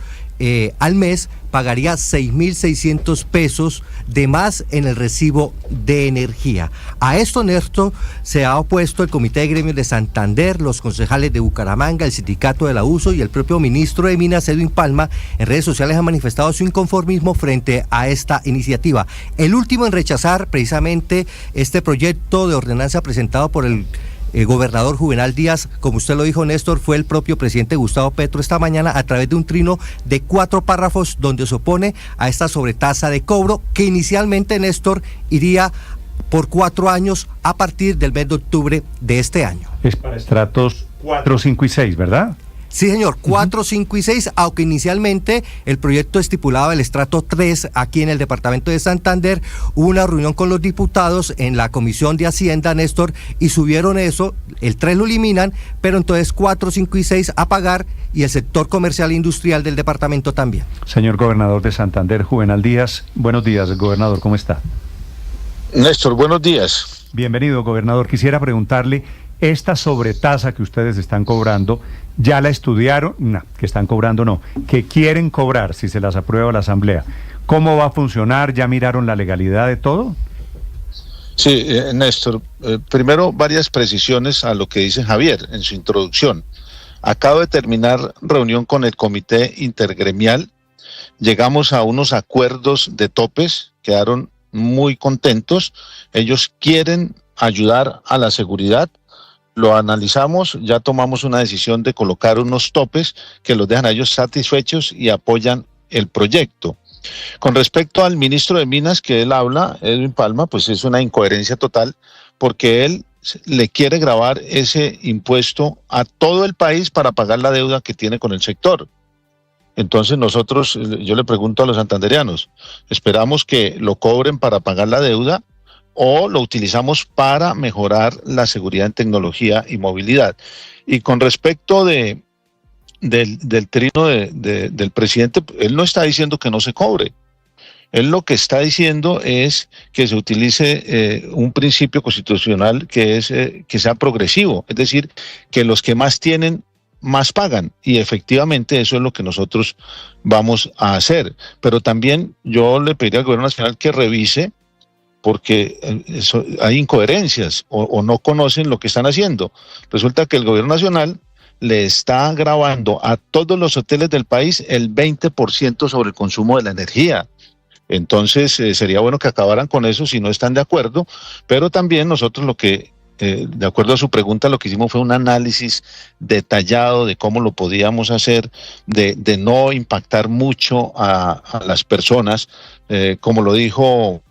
al mes, pagaría 6.600 pesos de más en el recibo de energía. A esto, Néstor, se ha opuesto el Comité de Gremios de Santander, los concejales de Bucaramanga, el Sindicato de la USO y el propio ministro de Minas, Edwin Palma. En redes sociales ha manifestado su inconformismo frente a esta iniciativa. El último en rechazar precisamente este proyecto de ordenanza presentado por el gobernador Juvenal Díaz, como usted lo dijo, Néstor, fue el propio presidente Gustavo Petro esta mañana a través de un trino de 4 párrafos donde se opone a esta sobretasa de cobro que inicialmente, Néstor, iría por 4 años a partir del mes de octubre de este año. Es para estratos 4, 5 y 6, ¿verdad? Sí, señor, 4, 5 y 6, aunque inicialmente el proyecto estipulaba el estrato 3 aquí en el departamento de Santander. Hubo una reunión con los diputados en la Comisión de Hacienda, Néstor, y subieron eso, el 3 lo eliminan, pero entonces 4, 5 y 6 a pagar, y el sector comercial e industrial del departamento también. Señor gobernador de Santander, Juvenal Díaz, buenos días, gobernador, ¿cómo está? Néstor, buenos días. Bienvenido, gobernador. Quisiera preguntarle, esta sobretasa que ustedes están cobrando, ¿ya la estudiaron? No, que están cobrando no, que quieren cobrar si se las aprueba la Asamblea. ¿Cómo va a funcionar? ¿Ya miraron la legalidad de todo? Sí, Néstor, primero varias precisiones a lo que dice Javier en su introducción. Acabo de terminar reunión con el Comité Intergremial, llegamos a unos acuerdos de topes, quedaron muy contentos, ellos quieren ayudar a la seguridad. Lo analizamos, ya tomamos una decisión de colocar unos topes que los dejan a ellos satisfechos y apoyan el proyecto. Con respecto al ministro de Minas que él habla, Edwin Palma, pues es una incoherencia total porque él le quiere gravar ese impuesto a todo el país para pagar la deuda que tiene con el sector. Entonces nosotros, yo le pregunto a los santandereanos, ¿esperamos que lo cobren para pagar la deuda o lo utilizamos para mejorar la seguridad en tecnología y movilidad? Y con respecto del trino del presidente, él no está diciendo que no se cobre. Él lo que está diciendo es que se utilice un principio constitucional que es que sea progresivo, es decir, que los que más tienen, más pagan, y efectivamente eso es lo que nosotros vamos a hacer. Pero también yo le pediría al gobierno nacional que revise, porque hay incoherencias o no conocen lo que están haciendo. Resulta que el gobierno nacional le está grabando a todos los hoteles del país el 20% sobre el consumo de la energía. Entonces sería bueno que acabaran con eso si no están de acuerdo, pero también nosotros lo que, de acuerdo a su pregunta, lo que hicimos fue un análisis detallado de cómo lo podíamos hacer, de no impactar mucho a las personas, como lo dijo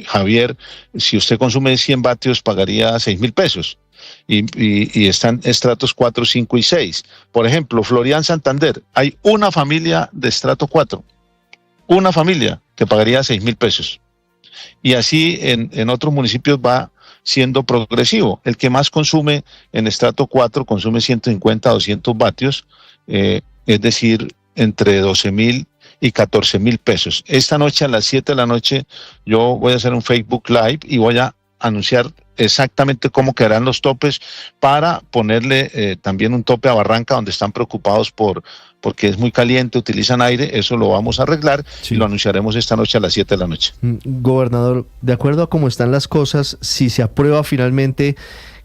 Javier, si usted consume 100 vatios pagaría 6.000 pesos y están estratos 4, 5 y 6. Por ejemplo, Florian Santander, hay una familia de estrato 4, una familia que pagaría 6.000 pesos. Y así en otros municipios va siendo progresivo. El que más consume en estrato 4 consume 150 a 200 vatios, es decir, entre 12.000 y 14.000 pesos. Esta noche a las 7 de la noche yo voy a hacer un Facebook Live y voy a anunciar exactamente cómo quedarán los topes para ponerle también un tope a Barranca, donde están preocupados porque es muy caliente, utilizan aire. Eso lo vamos a arreglar y lo anunciaremos esta noche a las 7 de la noche. Gobernador, de acuerdo a cómo están las cosas, si se aprueba finalmente,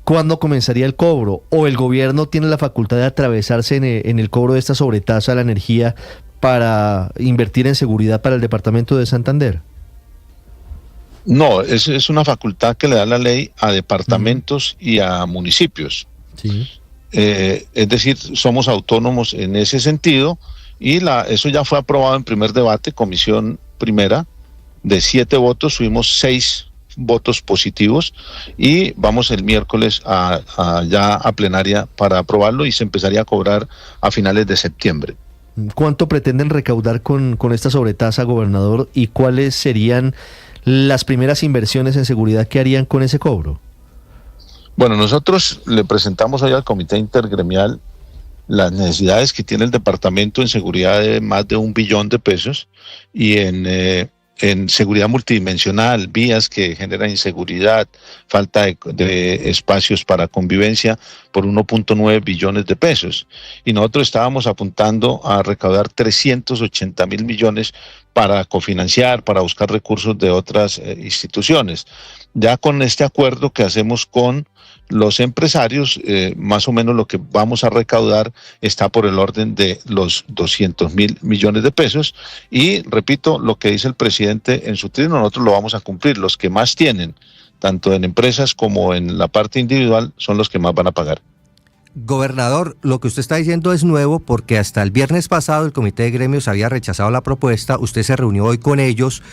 ¿cuándo comenzaría el cobro? ¿O el gobierno tiene la facultad de atravesarse en el cobro de esta sobretasa a la energía para invertir en seguridad para el departamento de Santander? No, es una facultad que le da la ley a departamentos y a municipios. Sí. Es decir, somos autónomos en ese sentido y eso ya fue aprobado en primer debate, comisión primera, de 7 votos, subimos 6 votos positivos y vamos el miércoles ya a plenaria para aprobarlo y se empezaría a cobrar a finales de septiembre. ¿Cuánto pretenden recaudar con esta sobretasa, gobernador, y cuáles serían las primeras inversiones en seguridad que harían con ese cobro? Bueno, nosotros le presentamos hoy al Comité Intergremial las necesidades que tiene el departamento en seguridad de más de 1 billón de pesos y en seguridad multidimensional, vías que generan inseguridad, falta de espacios para convivencia por 1.9 billones de pesos. Y nosotros estábamos apuntando a recaudar 380.000 millones para cofinanciar, para buscar recursos de otras instituciones. Ya con este acuerdo que hacemos con los empresarios, más o menos lo que vamos a recaudar está por el orden de los 200.000 millones de pesos y repito lo que dice el presidente en su trino, nosotros lo vamos a cumplir. Los que más tienen tanto en empresas como en la parte individual, son los que más van a pagar. Gobernador, lo que usted está diciendo es nuevo porque hasta el viernes pasado el Comité de Gremios había rechazado la propuesta, usted se reunió hoy con ellos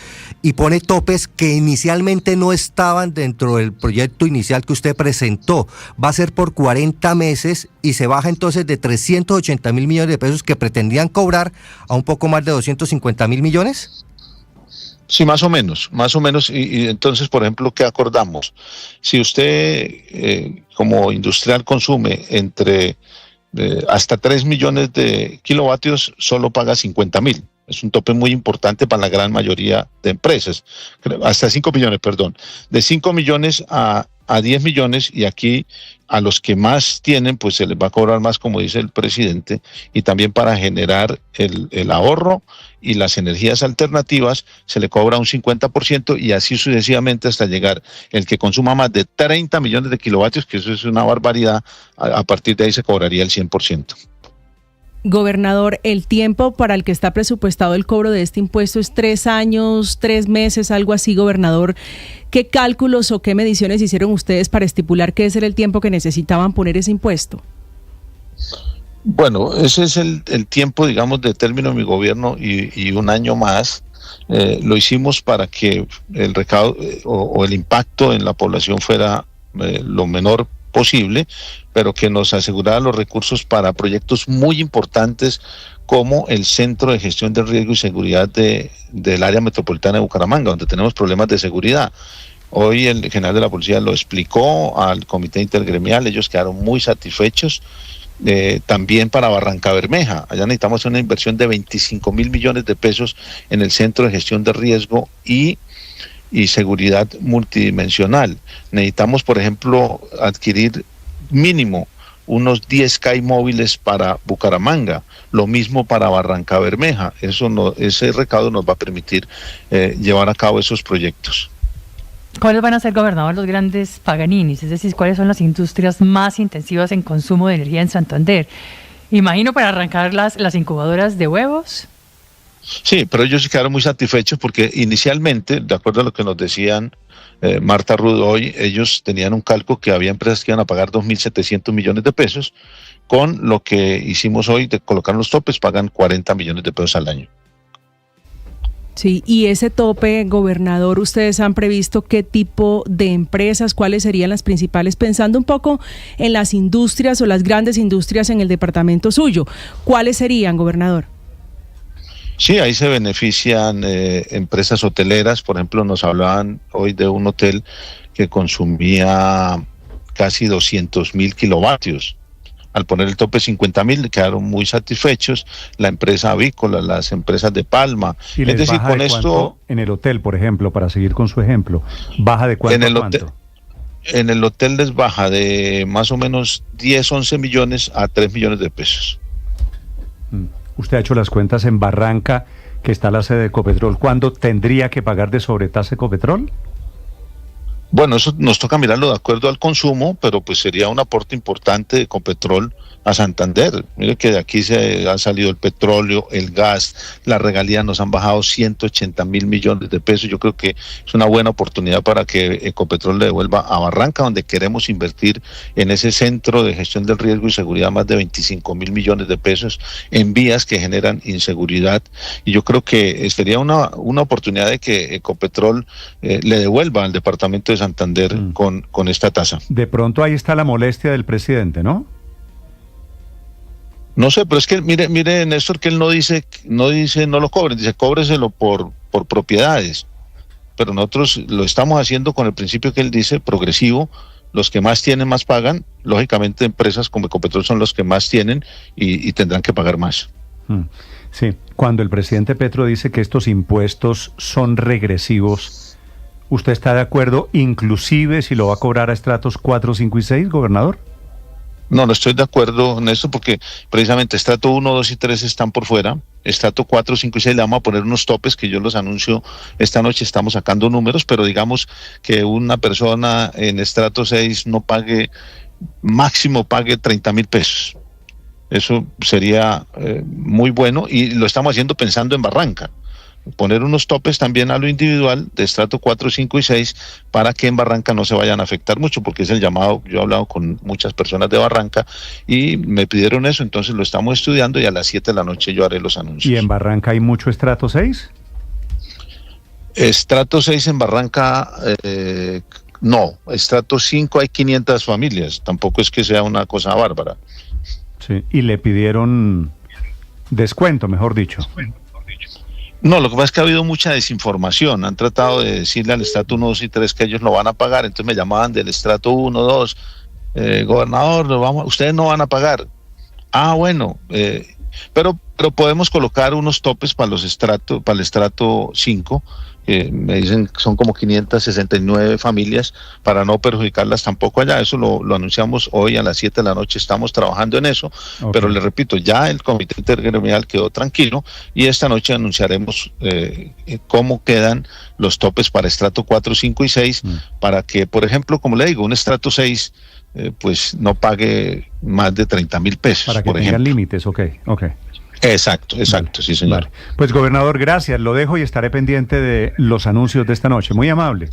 y pone topes que inicialmente no estaban dentro del proyecto inicial que usted presentó. Va a ser por 40 meses y se baja entonces de 380.000 millones de pesos que pretendían cobrar a un poco más de 250.000 millones. Sí, más o menos, y entonces, por ejemplo, ¿qué acordamos? Si usted como industrial consume entre hasta 3 millones de kilovatios, solo paga 50.000. Es un tope muy importante para la gran mayoría de empresas, hasta 5 millones, perdón, de 5 millones a 10 millones, y aquí a los que más tienen, pues se les va a cobrar más, como dice el presidente, y también para generar el ahorro y las energías alternativas se le cobra un 50%, y así sucesivamente hasta llegar el que consuma más de 30 millones de kilovatios, que eso es una barbaridad, a partir de ahí se cobraría el 100%. Gobernador, el tiempo para el que está presupuestado el cobro de este impuesto es 3 años, 3 meses, algo así, gobernador. ¿Qué cálculos o qué mediciones hicieron ustedes para estipular que ese era el tiempo que necesitaban poner ese impuesto? Bueno, ese es el tiempo, digamos, de término de mi gobierno y un año más. Lo hicimos para que el recaudo o el impacto en la población fuera lo menor posible, pero que nos asegurara los recursos para proyectos muy importantes como el Centro de Gestión de Riesgo y Seguridad del área metropolitana de Bucaramanga, donde tenemos problemas de seguridad. Hoy el general de la policía lo explicó al comité intergremial, ellos quedaron muy satisfechos. También para Barrancabermeja, allá necesitamos una inversión de 25.000 millones de pesos en el Centro de Gestión de Riesgo y seguridad multidimensional. Necesitamos, por ejemplo, adquirir mínimo unos 10 CAI móviles para Bucaramanga, lo mismo para Barrancabermeja. Ese recaudo nos va a permitir llevar a cabo esos proyectos. ¿Cuáles van a ser, gobernador, los grandes Paganinis? Es decir, ¿cuáles son las industrias más intensivas en consumo de energía en Santander? Imagino para arrancar las incubadoras de huevos. Sí, pero ellos se quedaron muy satisfechos porque inicialmente, de acuerdo a lo que nos decían Marta Rudo hoy, ellos tenían un cálculo que había empresas que iban a pagar 2.700 millones de pesos. Con lo que hicimos hoy de colocar los topes, pagan 40 millones de pesos al año. Sí, y ese tope, gobernador, ¿ustedes han previsto qué tipo de empresas, cuáles serían las principales, pensando un poco en las industrias o las grandes industrias en el departamento suyo? ¿Cuáles serían, gobernador? Sí, ahí se benefician empresas hoteleras. Por ejemplo, nos hablaban hoy de un hotel que consumía casi 200.000 kilovatios. Al poner el tope 50.000 quedaron muy satisfechos. La empresa avícola, las empresas de palma. ¿Y les es decir, baja con de esto en el hotel, por ejemplo, para seguir con su ejemplo, baja de cuánto a cuánto? En el hotel les baja de más o menos 10, 11 millones a 3 millones de pesos. Usted ha hecho las cuentas en Barranca, que está la sede de Ecopetrol. ¿Cuándo tendría que pagar de sobretasa Ecopetrol? Bueno, eso nos toca mirarlo de acuerdo al consumo, pero pues sería un aporte importante de Ecopetrol a Santander. Mire que de aquí se ha salido el petróleo, el gas, las regalías nos han bajado 180.000 millones de pesos. Yo creo que es una buena oportunidad para que Ecopetrol le devuelva a Barranca, donde queremos invertir en ese centro de gestión del riesgo y seguridad más de 25.000 millones de pesos en vías que generan inseguridad. Y yo creo que sería una oportunidad de que Ecopetrol le devuelva al departamento de Santander con esta tasa. De pronto ahí está la molestia del presidente, ¿no? No sé, pero es que mire, Néstor, que él no dice no lo cobren, dice cóbreselo por propiedades. Pero nosotros lo estamos haciendo con el principio que él dice, progresivo. Los que más tienen más pagan. Lógicamente empresas como Ecopetrol son los que más tienen y tendrán que pagar más. Sí, cuando el presidente Petro dice que estos impuestos son regresivos, ¿usted está de acuerdo inclusive si lo va a cobrar a estratos 4, 5 y 6, gobernador? No estoy de acuerdo en esto porque precisamente estrato 1, 2 y 3 están por fuera. Estrato 4, 5 y 6 le vamos a poner unos topes que yo los anuncio esta noche, estamos sacando números, pero digamos que una persona en estrato 6 no pague, máximo pague 30.000 pesos. Eso sería muy bueno y lo estamos haciendo pensando en Barranca. poner unos topes también a lo individual de estrato 4, 5 y 6 para que en Barranca no se vayan a afectar mucho, porque es el llamado. Yo he hablado con muchas personas de Barranca y me pidieron eso, entonces lo estamos estudiando y a las 7 de la noche yo haré los anuncios. ¿Y en Barranca hay mucho estrato 6? Estrato 6 en Barranca, no. Estrato 5 hay 500 familias, tampoco es que sea una cosa bárbara. Sí, y le pidieron descuento, mejor dicho. No, lo que pasa es que ha habido mucha desinformación. Han tratado de decirle al estrato 1, 2 y 3 que ellos lo van a pagar. Entonces me llamaban del estrato 1, 2, gobernador, ustedes no van a pagar. Ah, bueno, pero podemos colocar unos topes para el estrato 5. Me dicen que son como 569 familias para no perjudicarlas tampoco allá. Eso lo anunciamos hoy a las 7 de la noche, estamos trabajando en eso, okay. Pero le repito, ya el comité intergremial quedó tranquilo y esta noche anunciaremos cómo quedan los topes para estrato 4, 5 y 6 para que, por ejemplo, como le digo, un estrato 6 pues no pague más de 30.000 pesos. Para que tengan límites, ok. Exacto, vale, sí señor. Vale. Pues gobernador, gracias, lo dejo y estaré pendiente de los anuncios de esta noche. Muy amable.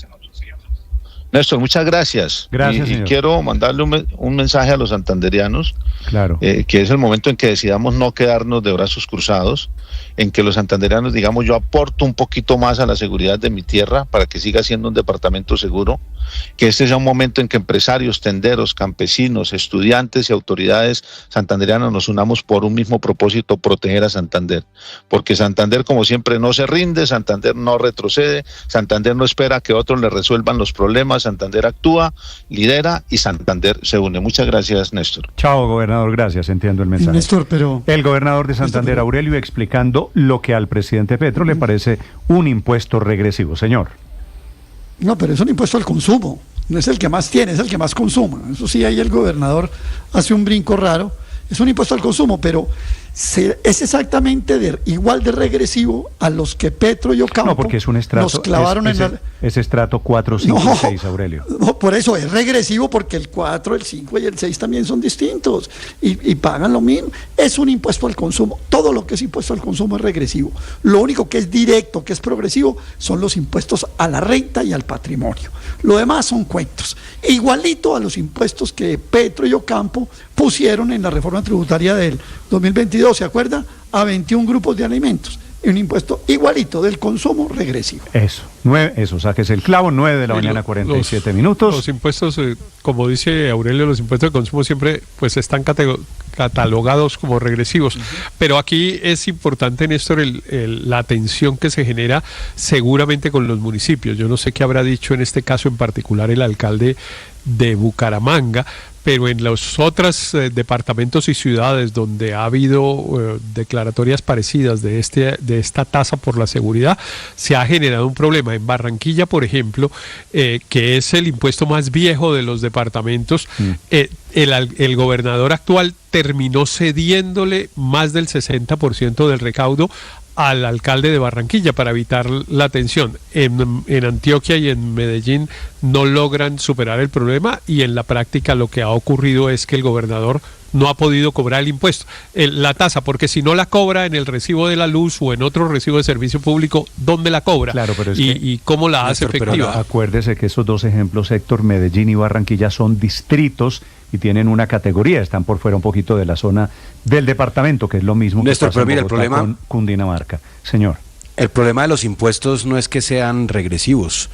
Néstor, muchas gracias. Gracias, y quiero mandarle un mensaje a los santanderianos, claro, que es el momento en que decidamos no quedarnos de brazos cruzados, en que los santanderianos digamos yo aporto un poquito más a la seguridad de mi tierra para que siga siendo un departamento seguro, que este sea un momento en que empresarios, tenderos, campesinos, estudiantes y autoridades santanderianas nos unamos por un mismo propósito, proteger a Santander, porque Santander como siempre no se rinde, Santander no retrocede, Santander no espera que otros le resuelvan los problemas, Santander actúa, lidera y Santander se une. Muchas gracias, Néstor. Chao, gobernador, gracias, entiendo el mensaje. Néstor, pero... El gobernador de Santander, Aurelio, explicando lo que al presidente Petro le parece un impuesto regresivo. Señor. No, pero es un impuesto al consumo, no es el que más tiene, es el que más consuma. Eso sí, ahí el gobernador hace un brinco raro. Es un impuesto al consumo, pero es exactamente igual de regresivo a los que Petro y Ocampo no, porque es un estrato, nos clavaron es estrato 4, 5 y 6, Aurelio. No, por eso es regresivo, porque el 4, el 5 y el 6 también son distintos y pagan lo mismo. Es un impuesto al consumo. Todo lo que es impuesto al consumo es regresivo. Lo único que es directo, que es progresivo, son los impuestos a la renta y al patrimonio. Lo demás son cuentos. Igualito a los impuestos que Petro y Ocampo pusieron en la reforma tributaria del 2022, ¿se acuerda? A 21 grupos de alimentos. Un impuesto igualito del consumo regresivo. Eso, sáquese el clavo, 9 de la mañana, 47 minutos. Los impuestos, como dice Aurelio, los impuestos de consumo siempre pues están catalogados como regresivos. Pero aquí es importante, Néstor, la atención que se genera seguramente con los municipios. Yo no sé qué habrá dicho en este caso en particular el alcalde de Bucaramanga, pero en los otros departamentos y ciudades donde ha habido declaratorias parecidas de esta tasa por la seguridad, se ha generado un problema. En Barranquilla, por ejemplo, que es el impuesto más viejo de los departamentos, el gobernador actual terminó cediéndole más del 60% del recaudo al alcalde de Barranquilla para evitar la tensión. En Antioquia y en Medellín no logran superar el problema y en la práctica lo que ha ocurrido es que el gobernador no ha podido cobrar el impuesto, la tasa, porque si no la cobra en el recibo de la luz o en otro recibo de servicio público, ¿dónde la cobra? Claro, pero y cómo la hace efectiva. Pero acuérdese que esos dos ejemplos, Héctor, Medellín y Barranquilla, son distritos y tienen una categoría, están por fuera un poquito de la zona del departamento, que es lo mismo Néstor, que pasa pero mira, en Bogotá el problema con Cundinamarca. Señor. El problema de los impuestos no es que sean regresivos,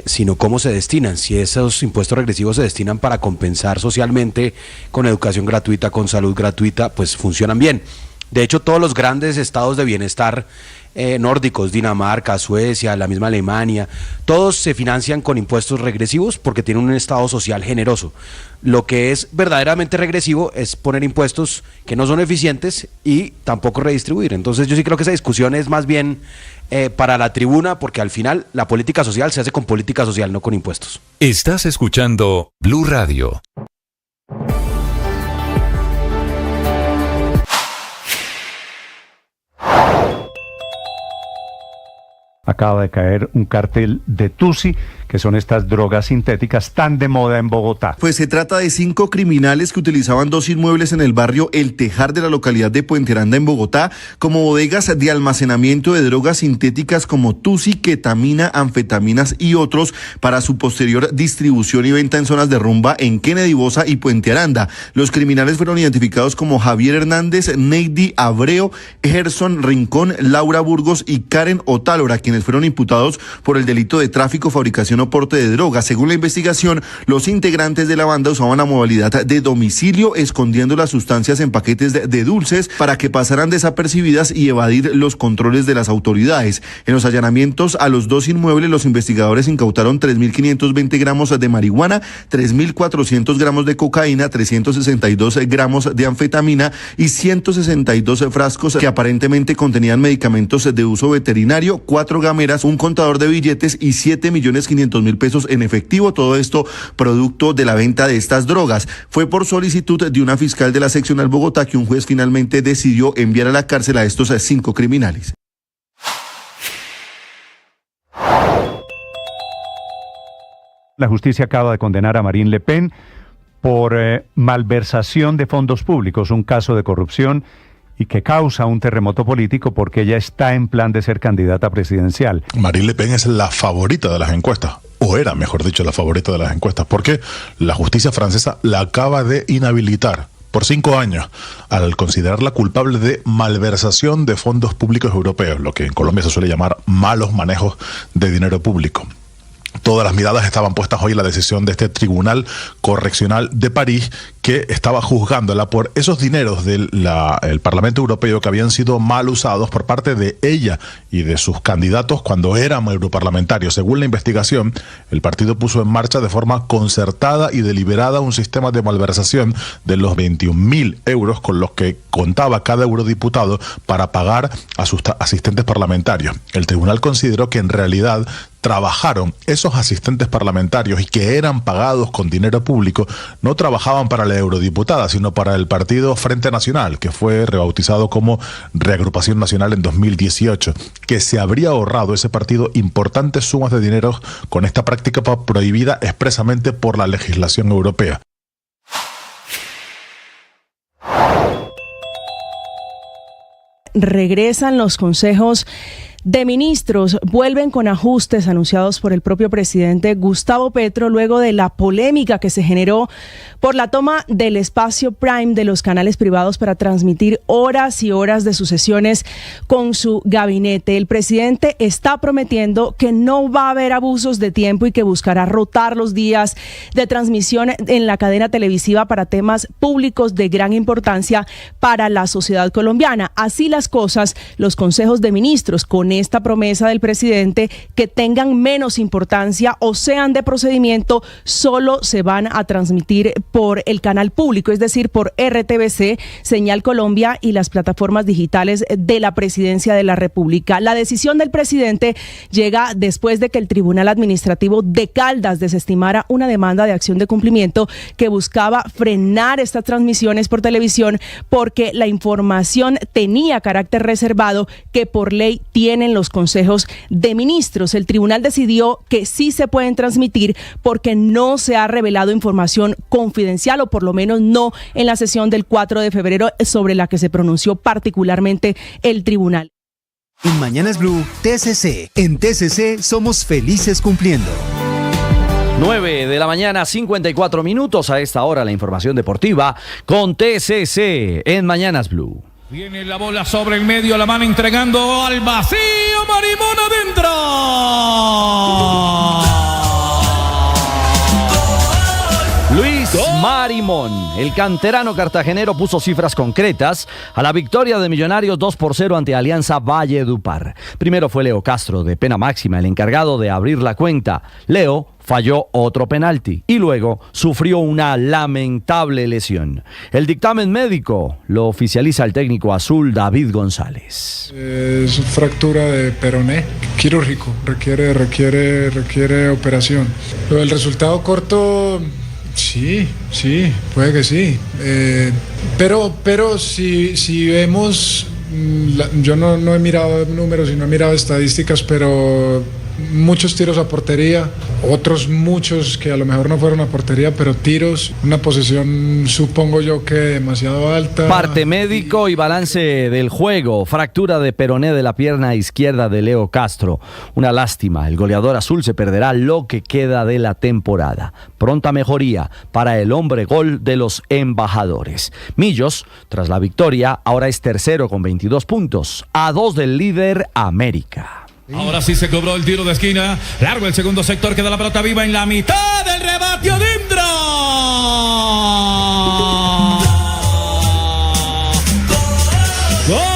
sino cómo se destinan. Si esos impuestos regresivos se destinan para compensar socialmente con educación gratuita, con salud gratuita, pues funcionan bien. De hecho, todos los grandes estados de bienestar nórdicos, Dinamarca, Suecia, la misma Alemania, todos se financian con impuestos regresivos porque tienen un estado social generoso. Lo que es verdaderamente regresivo es poner impuestos que no son eficientes y tampoco redistribuir. Entonces yo sí creo que esa discusión es más bien para la tribuna, porque al final la política social se hace con política social, no con impuestos. Estás escuchando Blue Radio. Acaba de caer un cártel de Tusi que son estas drogas sintéticas tan de moda en Bogotá. Pues se trata de 5 criminales que utilizaban 2 inmuebles en el barrio El Tejar de la localidad de Puente Aranda en Bogotá como bodegas de almacenamiento de drogas sintéticas como tusi, ketamina, anfetaminas y otros para su posterior distribución y venta en zonas de rumba en Kennedy Bosa y Puente Aranda. Los criminales fueron identificados como Javier Hernández, Neidy Abreu, Gerson Rincón, Laura Burgos y Karen Otálora, quienes fueron imputados por el delito de tráfico, fabricación o porte de drogas. Según la investigación, los integrantes de la banda usaban la modalidad de domicilio, escondiendo las sustancias en paquetes de dulces para que pasaran desapercibidas y evadir los controles de las autoridades. En los allanamientos a los 2 inmuebles, los investigadores incautaron 3.520 gramos de marihuana, 3.400 gramos de cocaína, 362 gramos de anfetamina y 162 frascos que aparentemente contenían medicamentos de uso veterinario, 4 gameras, un contador de billetes y 7.500.000 pesos en efectivo. Todo esto producto de la venta de estas drogas. Fue por solicitud de una fiscal de la seccional Bogotá que un juez finalmente decidió enviar a la cárcel a estos 5 criminales. La justicia acaba de condenar a Marine Le Pen por malversación de fondos públicos, un caso de corrupción y que causa un terremoto político porque ella está en plan de ser candidata presidencial. Marine Le Pen es la favorita de las encuestas, o era, mejor dicho, la favorita de las encuestas, porque la justicia francesa la acaba de inhabilitar por 5 años al considerarla culpable de malversación de fondos públicos europeos, lo que en Colombia se suele llamar malos manejos de dinero público. Todas las miradas estaban puestas hoy en la decisión de este Tribunal Correccional de París, que estaba juzgándola por esos dineros del Parlamento Europeo que habían sido mal usados por parte de ella y de sus candidatos cuando eran europarlamentarios. Según la investigación, el partido puso en marcha de forma concertada y deliberada un sistema de malversación de los 21.000 euros con los que contaba cada eurodiputado para pagar a sus asistentes parlamentarios. El tribunal consideró que en realidad trabajaron esos asistentes parlamentarios y que eran pagados con dinero público, no trabajaban para la eurodiputada, sino para el partido Frente Nacional, que fue rebautizado como Reagrupación Nacional en 2018, que se habría ahorrado ese partido importantes sumas de dinero con esta práctica prohibida expresamente por la legislación europea. Regresan los consejos de ministros, vuelven con ajustes anunciados por el propio presidente Gustavo Petro luego de la polémica que se generó por la toma del espacio Prime de los canales privados para transmitir horas y horas de sus sesiones con su gabinete. El presidente está prometiendo que no va a haber abusos de tiempo y que buscará rotar los días de transmisión en la cadena televisiva para temas públicos de gran importancia para la sociedad colombiana. Así las cosas, los consejos de ministros, con esta promesa del presidente que tengan menos importancia o sean de procedimiento, solo se van a transmitir por el canal público, es decir, por RTVC, Señal Colombia y las plataformas digitales de la Presidencia de la República. La decisión del presidente llega después de que el Tribunal Administrativo de Caldas desestimara una demanda de acción de cumplimiento que buscaba frenar estas transmisiones por televisión porque la información tenía carácter reservado que por ley tienen los consejos de ministros. El tribunal decidió que sí se pueden transmitir porque no se ha revelado información confidencial, o por lo menos no en la sesión del 4 de febrero sobre la que se pronunció particularmente el tribunal. En Mañanas Blue, TCC. En TCC somos felices cumpliendo. 9 de la mañana, 54 minutos. A esta hora la información deportiva con TCC en Mañanas Blue. Viene la bola sobre el medio, la mano entregando al vacío, Marimón adentro. Luis Marimón, el canterano cartagenero, puso cifras concretas a la victoria de Millonarios 2-0 ante Alianza Valledupar. Primero fue Leo Castro, de pena máxima, el encargado de abrir la cuenta. Leo falló otro penalti y luego sufrió una lamentable lesión. El dictamen médico lo oficializa el técnico azul David González. Es fractura de peroné, quirúrgico, requiere operación. Lo del resultado corto, sí, puede que sí. Pero si vemos, yo no he mirado números y no he mirado estadísticas, pero muchos tiros a portería, otros muchos que a lo mejor no fueron a portería, pero tiros, una posesión supongo yo que demasiado alta. Parte médico y balance del juego. Fractura de peroné de la pierna izquierda de Leo Castro. Una lástima, el goleador azul se perderá lo que queda de la temporada. Pronta mejoría para el hombre gol de los embajadores. Millos, tras la victoria, ahora es tercero con 22 puntos, a 2 del líder América. Ahora sí se cobró el tiro de esquina. Largo el segundo sector, queda la pelota viva en la mitad del rebate adentro.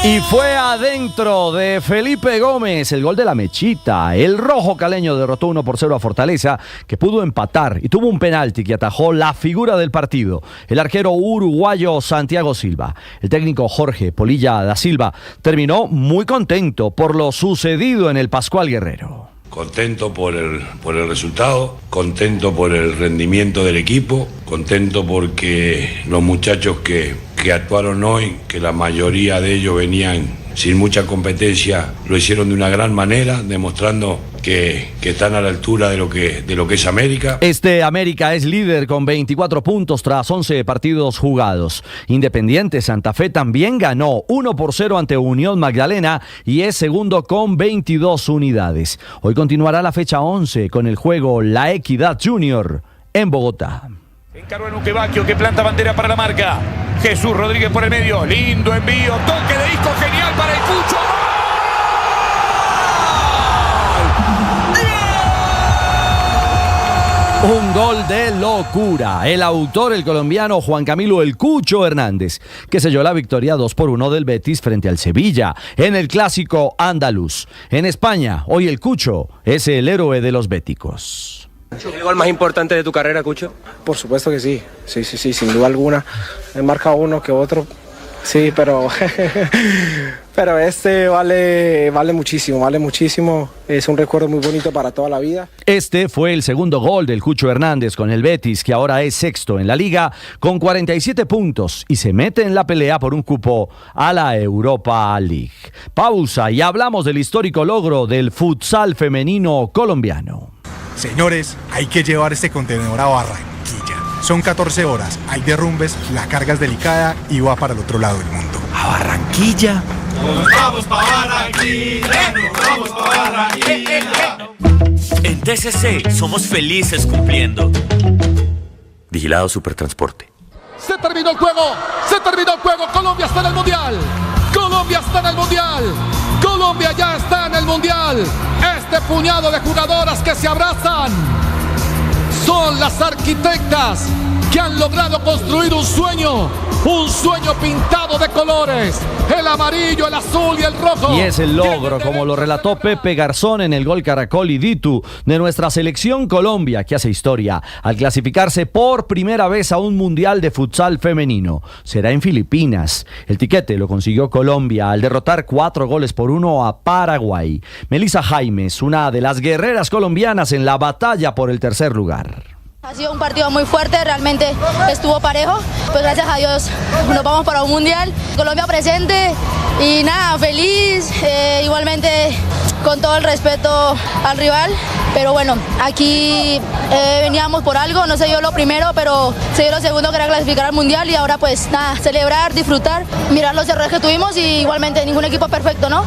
Y fue adentro de Felipe Gómez, el gol de la mechita. El rojo caleño derrotó 1-0 a Fortaleza, que pudo empatar y tuvo un penalti que atajó la figura del partido, el arquero uruguayo Santiago Silva. El técnico Jorge Polilla da Silva terminó muy contento por lo sucedido en el Pascual Guerrero. Contento por el resultado, contento por el rendimiento del equipo, contento porque los muchachos que actuaron hoy, que la mayoría de ellos venían sin mucha competencia, lo hicieron de una gran manera, demostrando que están a la altura de lo que es América. Este América es líder con 24 puntos tras 11 partidos jugados. Independiente Santa Fe también ganó 1-0 ante Unión Magdalena y es segundo con 22 unidades. Hoy continuará la fecha 11 con el juego La Equidad Junior en Bogotá. Encaró en un Quevaquio que planta bandera para la marca. Jesús Rodríguez por el medio. Lindo envío. Toque de disco genial para el Cucho. Un gol de locura. El autor, el colombiano Juan Camilo El Cucho Hernández, que selló la victoria 2-1 del Betis frente al Sevilla en el clásico andaluz. En España, hoy el Cucho es el héroe de los béticos. ¿El gol más importante de tu carrera, Cucho? Por supuesto que sí, sí, sin duda alguna. He marcado uno que otro, sí, pero este vale muchísimo. Es un recuerdo muy bonito para toda la vida. Este fue el segundo gol del Cucho Hernández con el Betis, que ahora es sexto en la liga con 47 puntos y se mete en la pelea por un cupo a la Europa League. Pausa y hablamos del histórico logro del futsal femenino colombiano. Señores, hay que llevar este contenedor a Barranquilla. Son 14 horas, hay derrumbes, la carga es delicada y va para el otro lado del mundo. ¿A Barranquilla? Vamos para Barranquilla, vamos para Barranquilla. En TCC somos felices cumpliendo. Vigilado Supertransporte. Se terminó el juego, Colombia está en el Mundial. Colombia ya está en el Mundial. Este puñado de jugadoras que se abrazan son las arquitectas que han logrado construir un sueño pintado de colores, el amarillo, el azul y el rojo. Y es el logro, como lo relató Pepe Garzón en el gol Caracol y Ditu, de nuestra selección Colombia, que hace historia al clasificarse por primera vez a un mundial de futsal femenino. Será en Filipinas. El tiquete lo consiguió Colombia al derrotar 4-1 a Paraguay. Melissa Jaimes, una de las guerreras colombianas en la batalla por el tercer lugar. Ha sido un partido muy fuerte, realmente estuvo parejo, pues gracias a Dios nos vamos para un mundial, Colombia presente y nada, feliz, igualmente con todo el respeto al rival, pero bueno, aquí veníamos por algo, no se dio lo primero, pero se dio lo segundo, que era clasificar al mundial y ahora pues nada, celebrar, disfrutar, mirar los errores que tuvimos y igualmente ningún equipo es perfecto, ¿no?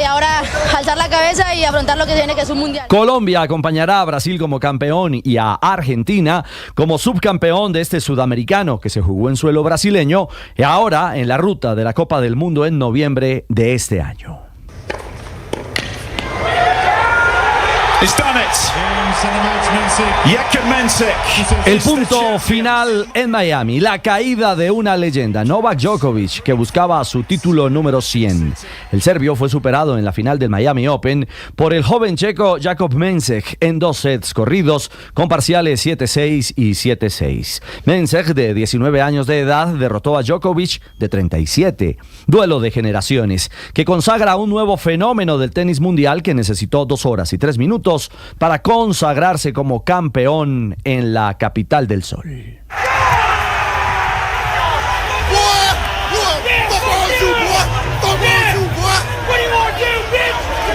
Ahora alzar la cabeza y afrontar lo que viene, que es un mundial. Colombia acompañará a Brasil como campeón y a Argentina como subcampeón de este sudamericano que se jugó en suelo brasileño y ahora en la ruta de la Copa del Mundo en noviembre de este año. El punto final en Miami, la caída de una leyenda, Novak Djokovic, que buscaba su título número 100. El serbio fue superado en la final del Miami Open por el joven checo Jakub Mensek en 2 sets corridos con parciales 7-6 y 7-6. Mensek, de 19 años de edad, derrotó a Djokovic, de 37. Duelo de generaciones que consagra un nuevo fenómeno del tenis mundial que necesitó 2 horas y 3 minutos para consagrarse como campeón en la capital del sol.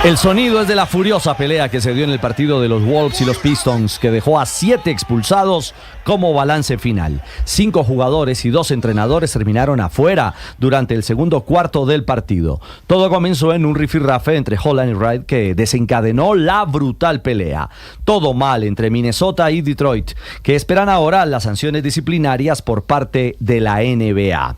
El sonido es de la furiosa pelea que se dio en el partido de los Wolves y los Pistons, que dejó a 7 expulsados como balance final. 5 jugadores y 2 entrenadores terminaron afuera durante el segundo cuarto del partido. Todo comenzó en un rifirrafe entre Holland y Wright que desencadenó la brutal pelea. Todo mal entre Minnesota y Detroit, que esperan ahora las sanciones disciplinarias por parte de la NBA.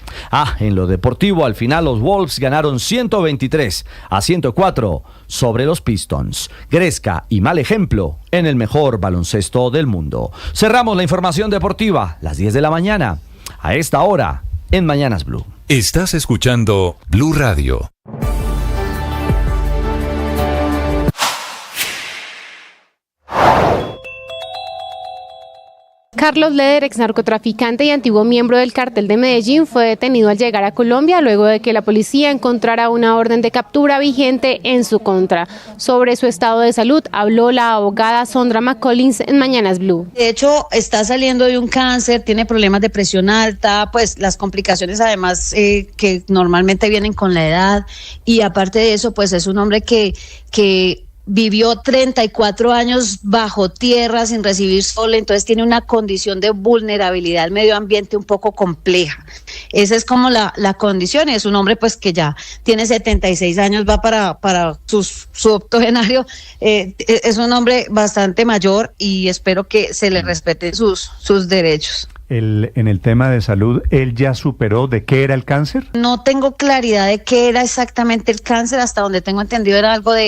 En lo deportivo, al final los Wolves ganaron 123-104 sobre los Pistons. Gresca y mal ejemplo en el mejor baloncesto del mundo. Cerramos la información deportiva, las 10 de la mañana, a esta hora, en Mañanas Blue. Estás escuchando Blue Radio. Carlos Leder, ex narcotraficante y antiguo miembro del Cártel de Medellín, fue detenido al llegar a Colombia luego de que la policía encontrara una orden de captura vigente en su contra. Sobre su estado de salud habló la abogada Sondra McCollins en Mañanas Blue. De hecho, está saliendo de un cáncer, tiene problemas de presión alta, pues las complicaciones además que normalmente vienen con la edad, y aparte de eso, pues es un hombre que vivió 34 años bajo tierra sin recibir sol, entonces tiene una condición de vulnerabilidad al medio ambiente un poco compleja. Esa es como la condición. Es un hombre pues que ya tiene 76 años, va para su octogenario, es un hombre bastante mayor y espero que se le respeten sus derechos. En el tema de salud, ¿él ya superó de qué era el cáncer? No tengo claridad de qué era exactamente el cáncer, hasta donde tengo entendido era algo de